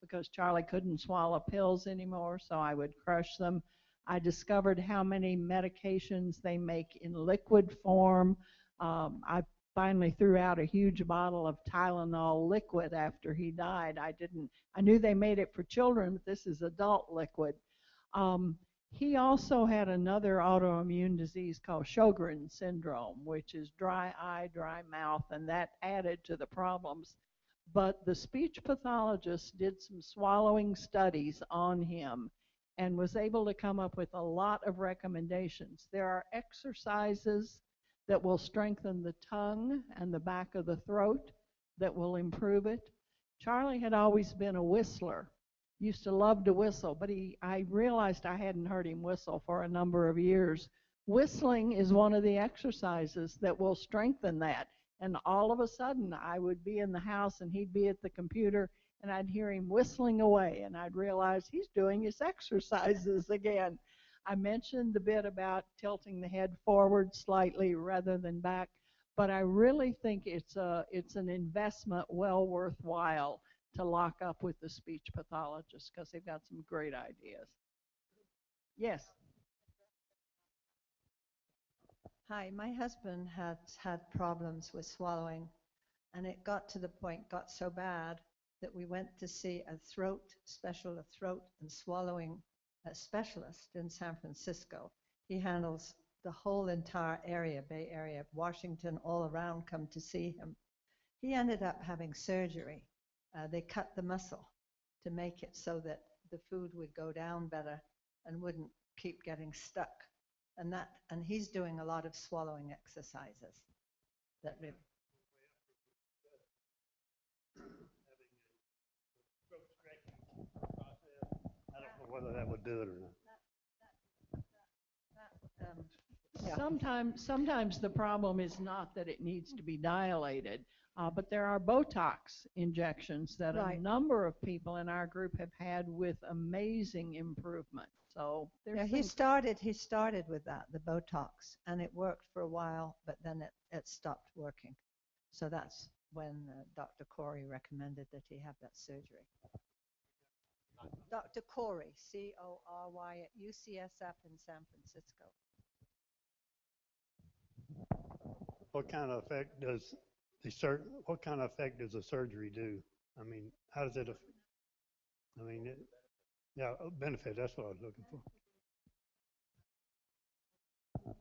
because Charlie couldn't swallow pills anymore, so I would crush them. I discovered how many medications they make in liquid form. I finally threw out a huge bottle of Tylenol liquid after he died. I knew they made it for children, but this is adult liquid. He also had another autoimmune disease called Sjogren's syndrome, which is dry eye, dry mouth, and that added to the problems. But the speech pathologist did some swallowing studies on him and was able to come up with a lot of recommendations. There are exercises that will strengthen the tongue and the back of the throat that will improve it. Charlie had always been a whistler, used to love to whistle, but I realized I hadn't heard him whistle for a number of years. Whistling is one of the exercises that will strengthen that. And all of a sudden, I would be in the house and he'd be at the computer and I'd hear him whistling away and I'd realize he's doing his exercises again. I mentioned the bit about tilting the head forward slightly rather than back, but I really think it's an investment well worthwhile to lock up with the speech pathologist because they've got some great ideas. Yes. Hi, my husband had had problems with swallowing, and it got to the point, got so bad that we went to see a throat and swallowing specialist in San Francisco. He handles the whole entire area, Bay Area, Washington, all around come to see him. He ended up having surgery. They cut the muscle to make it so that the food would go down better and wouldn't keep getting stuck. And he's doing a lot of swallowing exercises. That really. I don't know whether that would do it or not. Yeah. Sometimes the problem is not that it needs to be dilated, but there are Botox injections that a number of people in our group have had with amazing improvement. So he started with that, the Botox, and it worked for a while, but then it stopped working. So that's when Dr. Corey recommended that he have that surgery. Dr. Corey, C-O-R-Y, at UCSF in San Francisco. What kind of effect does the surgery do? I mean, how does it? I mean, benefit. That's what I was looking for. Can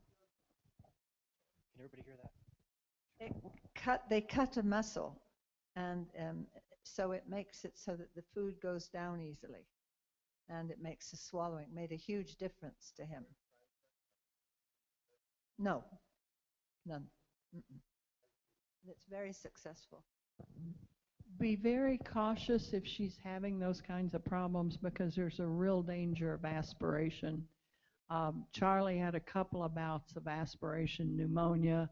everybody hear that? They cut a muscle, and so it makes it so that the food goes down easily, and it makes the swallowing. Made a huge difference to him. No, none. Mm-mm. It's very successful. Be very cautious if she's having those kinds of problems because there's a real danger of aspiration. Charlie had a couple of bouts of aspiration pneumonia.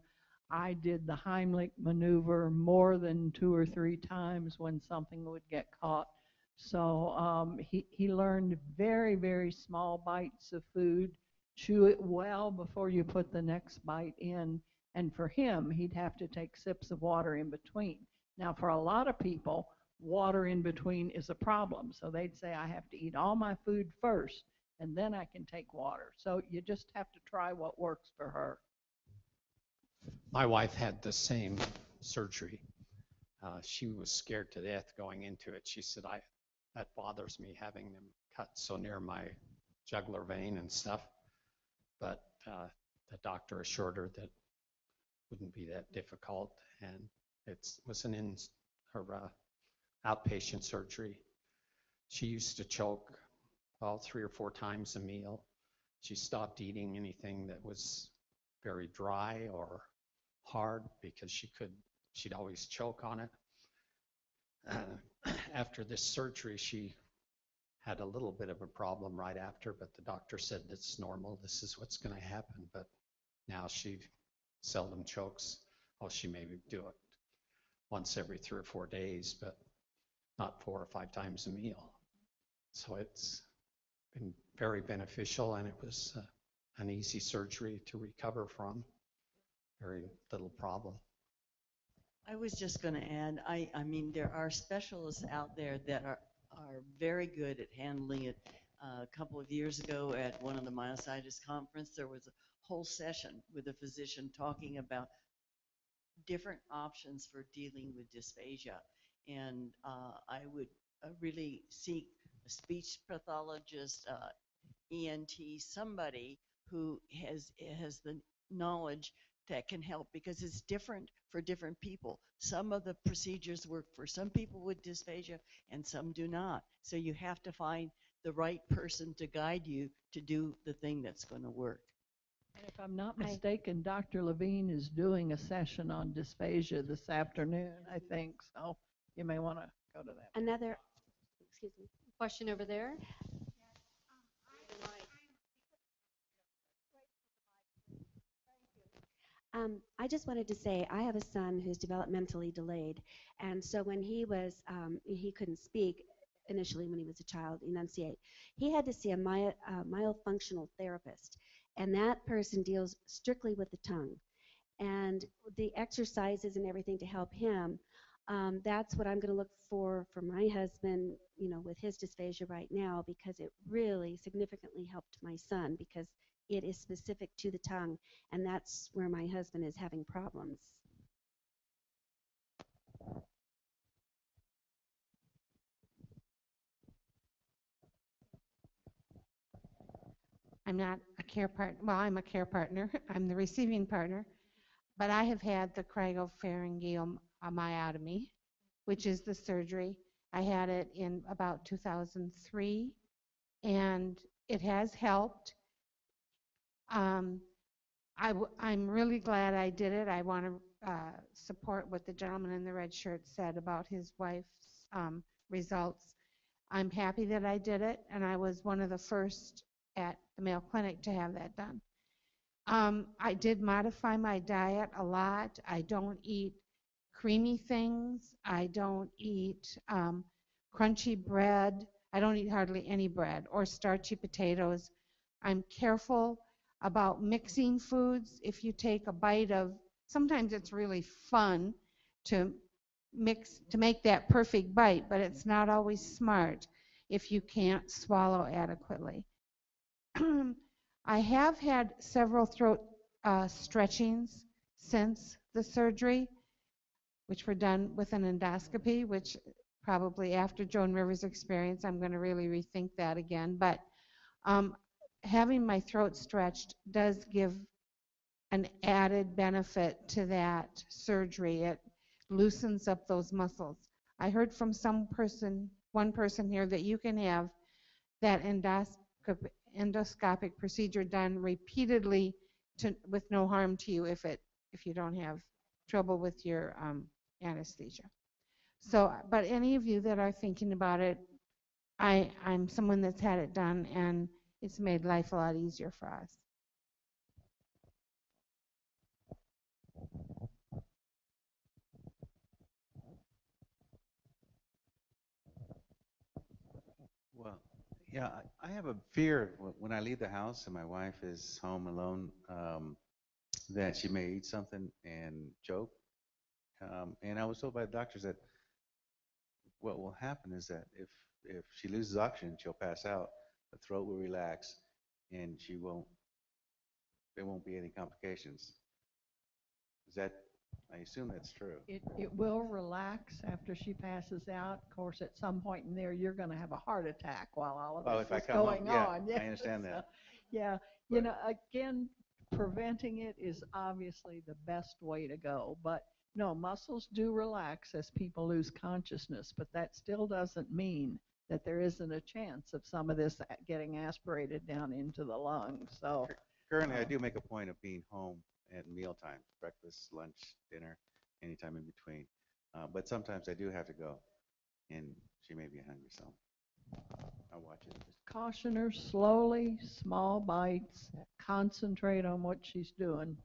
I did the Heimlich maneuver more than 2 or 3 times when something would get caught. So he learned very, very small bites of food. Chew it well before you put the next bite in. And for him, he'd have to take sips of water in between. Now, for a lot of people, water in between is a problem. So they'd say, I have to eat all my food first, and then I can take water. So you just have to try what works for her. My wife had the same surgery. She was scared to death going into it. She said, that bothers me, having them cut so near my jugular vein and stuff. But the doctor assured her that wouldn't be that difficult, and it was her outpatient surgery. She used to choke about 3 or 4 times a meal. She stopped eating anything that was very dry or hard because she'd always choke on it. After this surgery, she had a little bit of a problem right after, but the doctor said it's normal. This is what's going to happen. But now she seldom chokes. Oh, she may do it once every 3 or 4 days, but not 4 or 5 times a meal. So it's been very beneficial, and it was an easy surgery to recover from. Very little problem. I was just going to add, I mean, there are specialists out there that are very good at handling it. A couple of years ago at one of the Myositis conference, there was a whole session with a physician talking about different options for dealing with dysphagia. And I would really seek a speech pathologist, ENT, somebody who has the knowledge that can help, because it's different for different people. Some of the procedures work for some people with dysphagia and some do not. So you have to find the right person to guide you to do the thing that's going to work. And if I'm not mistaken, Dr. Levine is doing a session on dysphagia this afternoon, I think. So you may want to go to that. Another, excuse me. Question over there. I just wanted to say I have a son who's developmentally delayed, and so when he couldn't speak initially when he was a child, enunciate. He had to see a myofunctional therapist, and that person deals strictly with the tongue. And the exercises and everything to help him, that's what I'm going to look for my husband, with his dysphagia right now, because it really significantly helped my son, because it is specific to the tongue, and that's where my husband is having problems. I'm not a care partner. Well, I'm a care partner. I'm the receiving partner. But I have had the craniopharyngeal myotomy, which is the surgery. I had it in about 2003, and it has helped. I'm really glad I did it. I want to support what the gentleman in the red shirt said about his wife's results. I'm happy that I did it, and I was one of the first at the Mayo Clinic to have that done. I did modify my diet a lot. I don't eat creamy things. I don't eat crunchy bread. I don't eat hardly any bread or starchy potatoes. I'm careful about mixing foods. If you take a bite of, sometimes it's really fun to make that perfect bite, but it's not always smart if you can't swallow adequately. I have had several throat stretchings since the surgery, which were done with an endoscopy, which probably after Joan Rivers' experience, I'm going to really rethink that again. But having my throat stretched does give an added benefit to that surgery. It loosens up those muscles. I heard from one person here, that you can have that endoscopic procedure done repeatedly with no harm to you if you don't have trouble with your anesthesia. So, but any of you that are thinking about it, I'm someone that's had it done, and it's made life a lot easier for us. Well, yeah, I have a fear when I leave the house and my wife is home alone, that she may eat something and choke. And I was told by the doctors that what will happen is that if she loses oxygen, she'll pass out, the throat will relax, and there won't be any complications. Is that I assume that's true. It will relax after she passes out. Of course, at some point in there, you're going to have a heart attack while all of Oh, this if I is come home, going yeah, on. I understand that. Yeah, you know, again, preventing it is obviously the best way to go. But no, muscles do relax as people lose consciousness, but that still doesn't mean that there isn't a chance of some of this getting aspirated down into the lungs. So Currently, I do make a point of being home at meal times, breakfast, lunch, dinner, anytime in between. But sometimes I do have to go, and she may be hungry, so I'll watch it. caution her slowly, small bites, concentrate on what she's doing.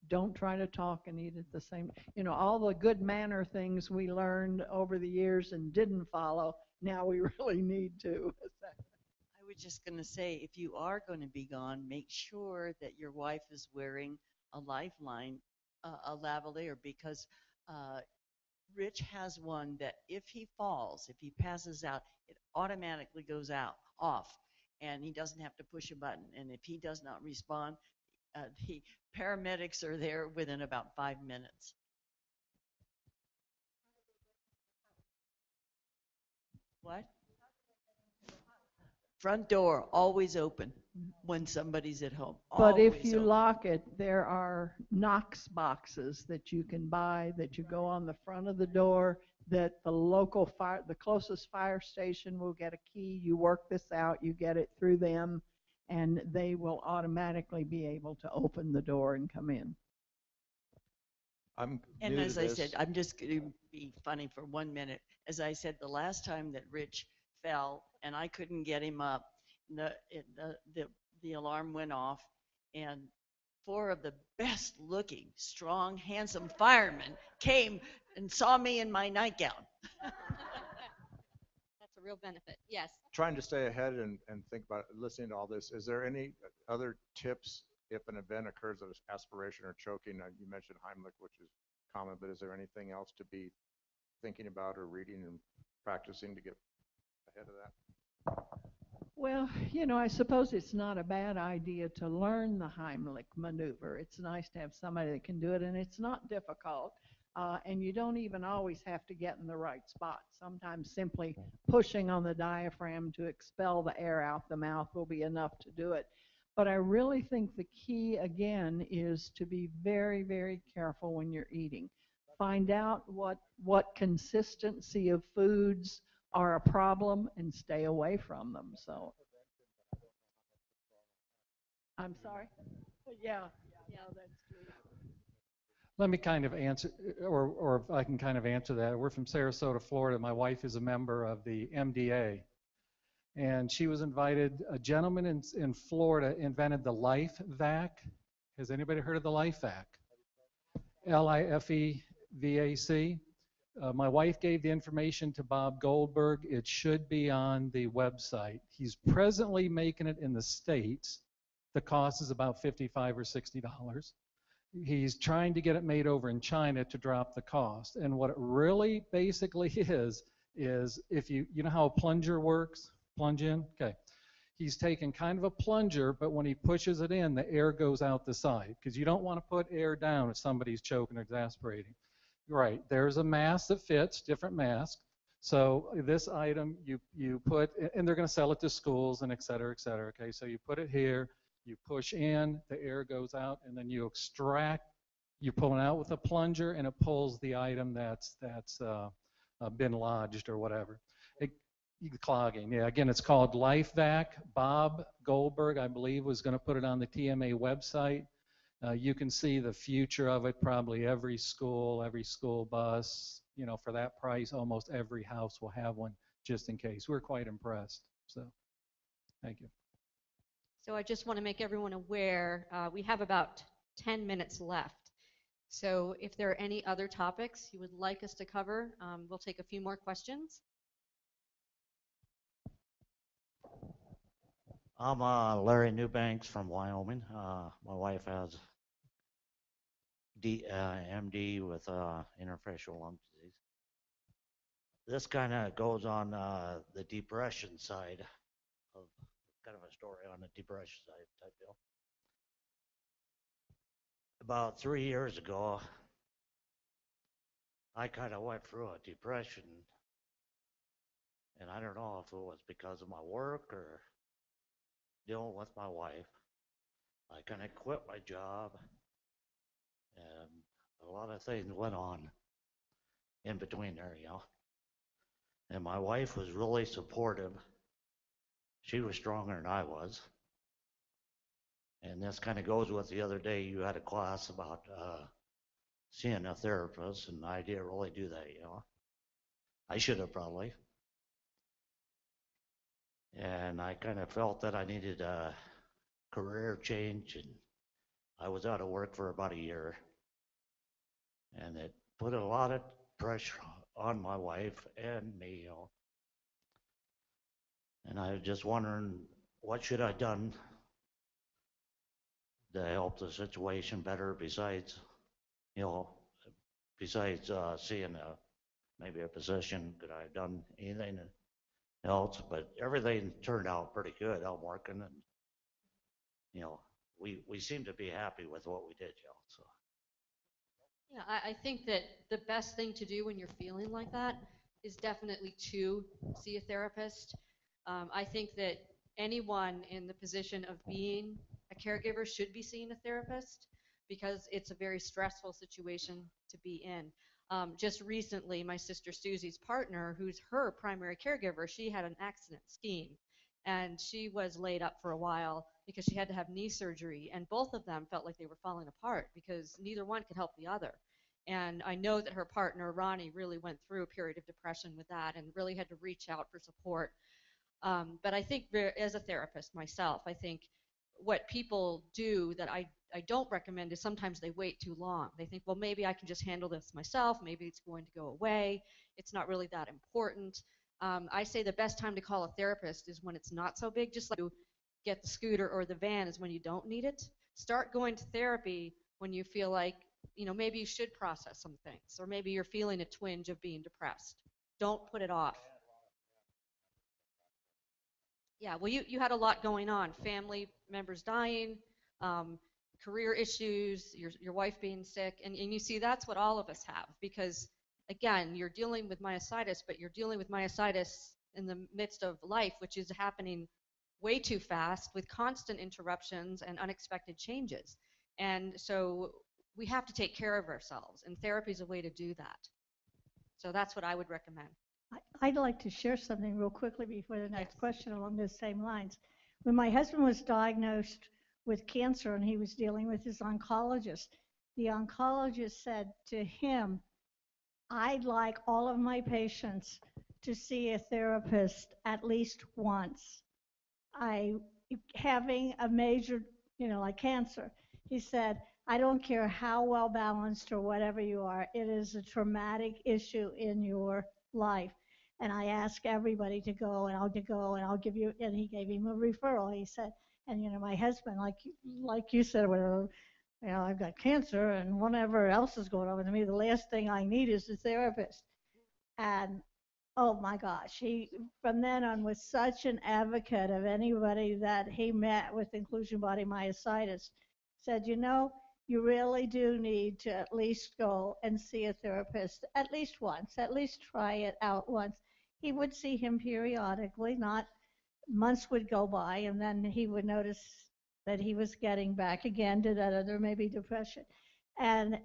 Don't try to talk and eat at the same. You know, all the good manner things we learned over the years and didn't follow, now we really need to. I was just going to say, if you are going to be gone, make sure that your wife is wearing a lifeline, a lavalier, because Rich has one that if he falls, if he passes out, it automatically goes out, off, and he doesn't have to push a button. And if he does not respond, the paramedics are there within about 5 minutes. What? Front door always open when somebody's at home. But if Always you open. lock it, there are Knox boxes that you can buy that you go on the front of the door, that the local fire, the closest fire station will get a key. You work this out, you get it through them, and they will automatically be able to open the door and come in. I'm And new as to I this. said, I'm just going to be funny for 1 minute. As I said, the last time that Rich fell and I couldn't get him up, the alarm went off, and 4 of the best looking, strong, handsome firemen came and saw me in my nightgown. That's a real benefit. Yes. Trying to stay ahead and think about listening to all this. Is there any other tips if an event occurs that is aspiration or choking? You mentioned Heimlich, which is common, but is there anything else to be thinking about or reading and practicing to get ahead of that? Well, you know, I suppose it's not a bad idea to learn the Heimlich maneuver. It's nice to have somebody that can do it, and it's not difficult. And you don't even always have to get in the right spot. Sometimes simply pushing on the diaphragm to expel the air out the mouth will be enough to do it. But I really think the key, again, is to be very, very careful when you're eating. Find out what consistency of foods are a problem and stay away from them. So, I'm sorry? Yeah, that's true. Let me kind of answer, or if I can kind of answer that. We're from Sarasota, Florida. My wife is a member of the MDA. And she was invited, a gentleman in Florida invented the Life Vac. Has anybody heard of the Life Vac? LIFEVAC. My wife gave the information to Bob Goldberg. It should be on the website. He's presently making it in the States. The cost is about $55 or $60. He's trying to get it made over in China to drop the cost. And what it really basically is if you know how a plunger works? Plunge in? Okay. He's taking kind of a plunger, but when he pushes it in, the air goes out the side because you don't want to put air down if somebody's choking or exasperating. Right, there's a mask that fits, different mask. So this item you put, and they're going to sell it to schools and et cetera, okay? So you put it here, you push in, the air goes out, and then you extract, you pull it out with a plunger, and it pulls the item that's been lodged or whatever. Clogging, yeah, again, it's called Life Vac. Bob Goldberg, I believe, was going to put it on the TMA website. You can see the future of it. Probably every school bus, you know, for that price, almost every house will have one just in case. We're quite impressed. So, thank you. So I just want to make everyone aware, we have about 10 minutes left. So if there are any other topics you would like us to cover, we'll take a few more questions. I'm Larry Newbanks from Wyoming. My wife has MD with interfacial lung disease. This kind of goes on the depression side of kind of a story on the depression side type deal. About 3 years ago, I kind of went through a depression, and I don't know if it was because of my work or dealing with my wife. I kind of quit my job, and a lot of things went on in between there, you know. And my wife was really supportive. She was stronger than I was. And this kind of goes with the other day you had a class about seeing a therapist, and I didn't really do that, you know. I should have probably. And I kind of felt that I needed a career change, and I was out of work for about a year. And it put a lot of pressure on my wife and me, you know. And I was just wondering, what should I have done to help the situation better besides, you know, besides seeing maybe a physician? Could I have done anything else? But everything turned out pretty good. I'm working, and you know, we seem to be happy with what we did, you know. So. Yeah, I think that the best thing to do when you're feeling like that is definitely to see a therapist. I think that anyone in the position of being a caregiver should be seeing a therapist because it's a very stressful situation to be in. Just recently, my sister Susie's partner, who's her primary caregiver, she had an accident skiing, and she was laid up for a while because she had to have knee surgery, and both of them felt like they were falling apart because neither one could help the other. And I know that her partner, Ronnie, really went through a period of depression with that and really had to reach out for support. But I think as a therapist myself, I think what people do that I don't recommend is sometimes they wait too long. They think, well, maybe I can just handle this myself. Maybe it's going to go away. It's not really that important. I say the best time to call a therapist is when it's not so big, just like you get the scooter or the van is when you don't need it. Start going to therapy when you feel like, you know, maybe you should process some things, or maybe you're feeling a twinge of being depressed. Don't put it off. Yeah, well, you had a lot going on. Family members dying, career issues, your wife being sick, and you see that's what all of us have because, again, you're dealing with myositis, but you're dealing with myositis in the midst of life, which is happening way too fast with constant interruptions and unexpected changes. And so we have to take care of ourselves, and therapy is a way to do that. So that's what I would recommend. I'd like to share something real quickly before the next Yes. question along those same lines. When my husband was diagnosed with cancer and he was dealing with his oncologist, the oncologist said to him, I'd like all of my patients to see a therapist at least once. Having a major, like cancer, he said, I don't care how well balanced or whatever you are, it is a traumatic issue in your life. And I ask everybody to go, and I'll go, and I'll give you, and he gave him a referral. He said, and my husband, like you said, whatever, I've got cancer and whatever else is going on with me, the last thing I need is a therapist. And oh my gosh, he from then on was such an advocate of anybody that he met with inclusion body myositis. Said, you really do need to at least go and see a therapist at least once, at least try it out once. He would see him periodically, not months would go by, and then he would notice that he was getting back again to that other maybe depression. And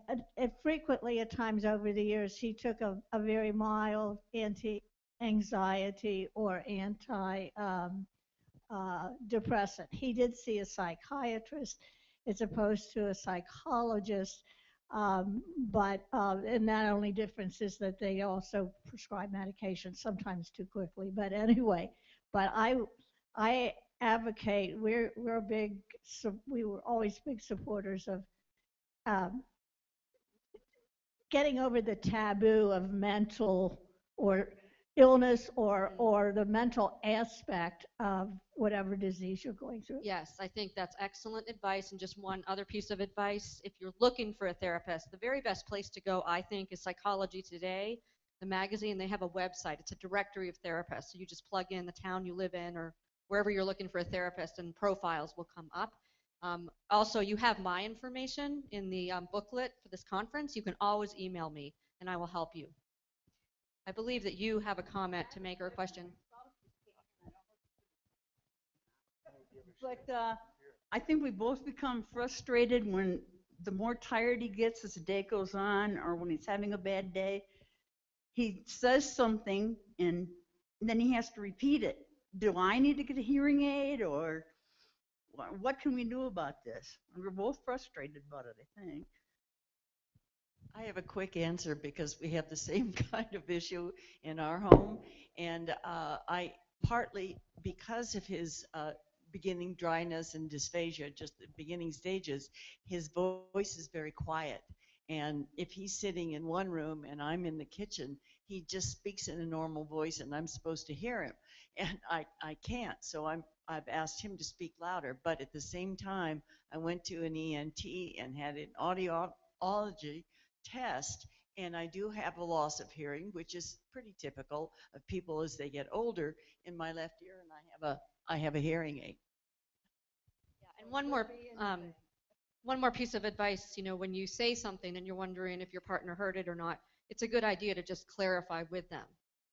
frequently at times over the years, he took a very mild anti-anxiety or anti-depressant. He did see a psychiatrist as opposed to a psychologist, and that only difference is that they also prescribe medication sometimes too quickly. But anyway, but I advocate. We were always big supporters of getting over the taboo of mental or illness or the mental aspect of whatever disease you're going through. Yes, I think that's excellent advice. And just one other piece of advice, if you're looking for a therapist, the very best place to go, I think, is Psychology Today, the magazine. They have a website. It's a directory of therapists. So you just plug in the town you live in or wherever you're looking for a therapist, and profiles will come up. Also, you have my information in the booklet for this conference. You can always email me. and I will help you. I believe that you have a comment to make or a question. But I think we both become frustrated when the more tired he gets as the day goes on, or when he's having a bad day. He says something and then he has to repeat it. Do I need to get a hearing aid, or what can we do about this? We're both frustrated about it, I think. I have a quick answer because we have the same kind of issue in our home. And I partly, because of his beginning dryness and dysphagia, just the beginning stages, his voice is very quiet. And if he's sitting in one room and I'm in the kitchen, he just speaks in a normal voice and I'm supposed to hear him. And I can't. So I've asked him to speak louder. But at the same time, I went to an ENT and had an audiology test. And I do have a loss of hearing, which is pretty typical of people as they get older in my left ear. And I have a hearing aid. Yeah, and one more piece of advice, you know, when you say something and you're wondering if your partner heard it or not, it's a good idea to just clarify with them.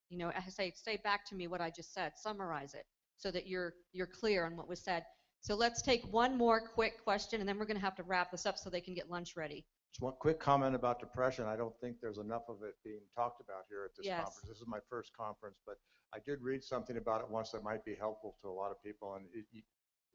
You know, say back to me what I just said, summarize it so that you're clear on what was said. So let's take one more quick question and then we're going to have to wrap this up so they can get lunch ready. Just one quick comment about depression. I don't think there's enough of it being talked about here at this Yes. conference. This is my first conference, but I did read something about it once that might be helpful to a lot of people. And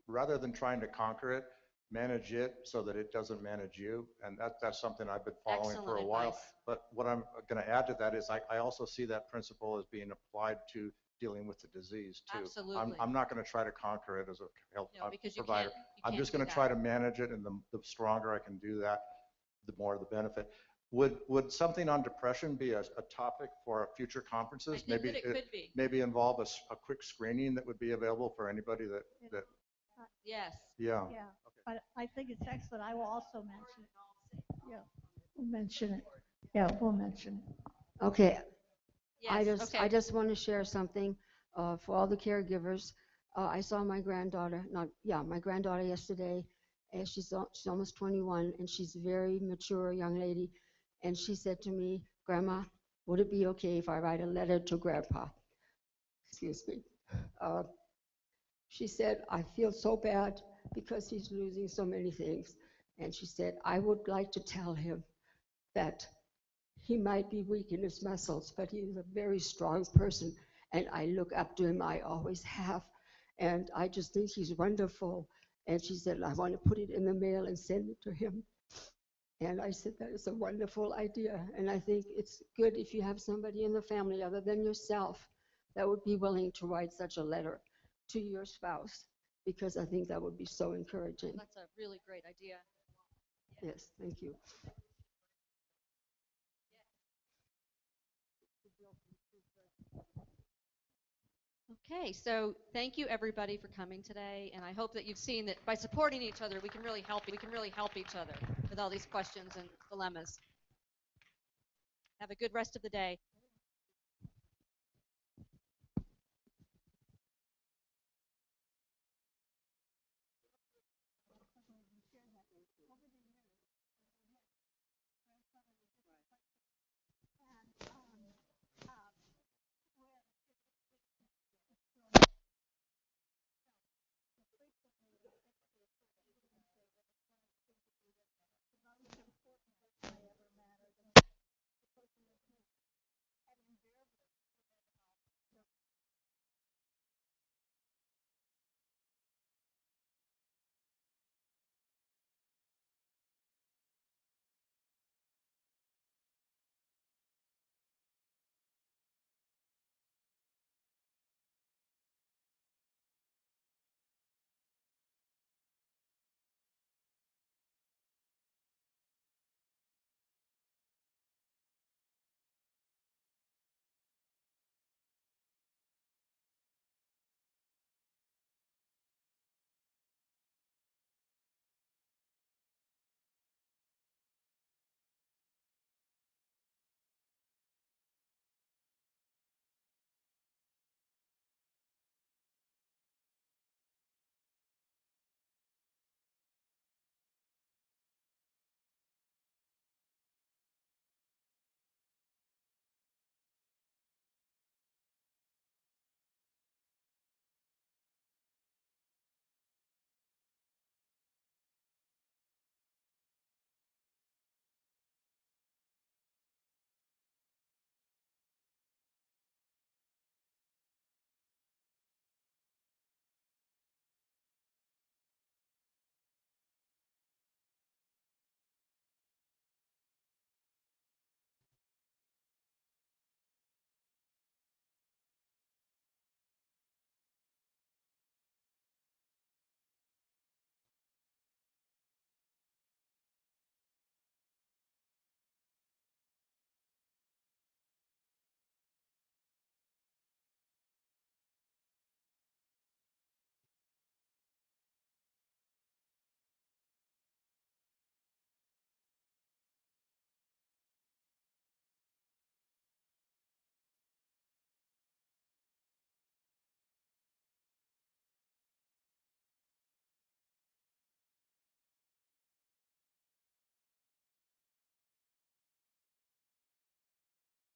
rather than trying to conquer it, manage it so that it doesn't manage you. And that's something I've been following Excellent for a while. advice. But what I'm going to add to that is I also see that principle as being applied to dealing with the disease too. Absolutely. I'm not going to try to conquer it as a health because you provider. I'm just going to try to manage it, and the stronger I can do that, the more the benefit. Would something on depression be a topic for future conferences? I think that it could be. Maybe involve a quick screening that would be available for anybody that Yes. yeah. Yeah, but I think it's excellent. I will also mention it. Yeah, we'll mention it. Yeah, we'll mention it. Okay. Yes, I just want to share something for all the caregivers. I saw my granddaughter, my granddaughter yesterday, and she's almost 21, and she's a very mature young lady. And she said to me, "Grandma, would it be okay if I write a letter to Grandpa?" Excuse me. She said, "I feel so bad because he's losing so many things." And she said, "I would like to tell him that he might be weak in his muscles, but he's a very strong person. And I look up to him, I always have. And I just think he's wonderful." And she said, "I want to put it in the mail and send it to him." And I said, "That is a wonderful idea." And I think it's good if you have somebody in the family other than yourself that would be willing to write such a letter to your spouse, because I think that would be so encouraging. That's a really great idea. Yes, thank you. Okay, so thank you everybody for coming today, and I hope that you've seen that by supporting each other, we can really help each other with all these questions and dilemmas. Have a good rest of the day.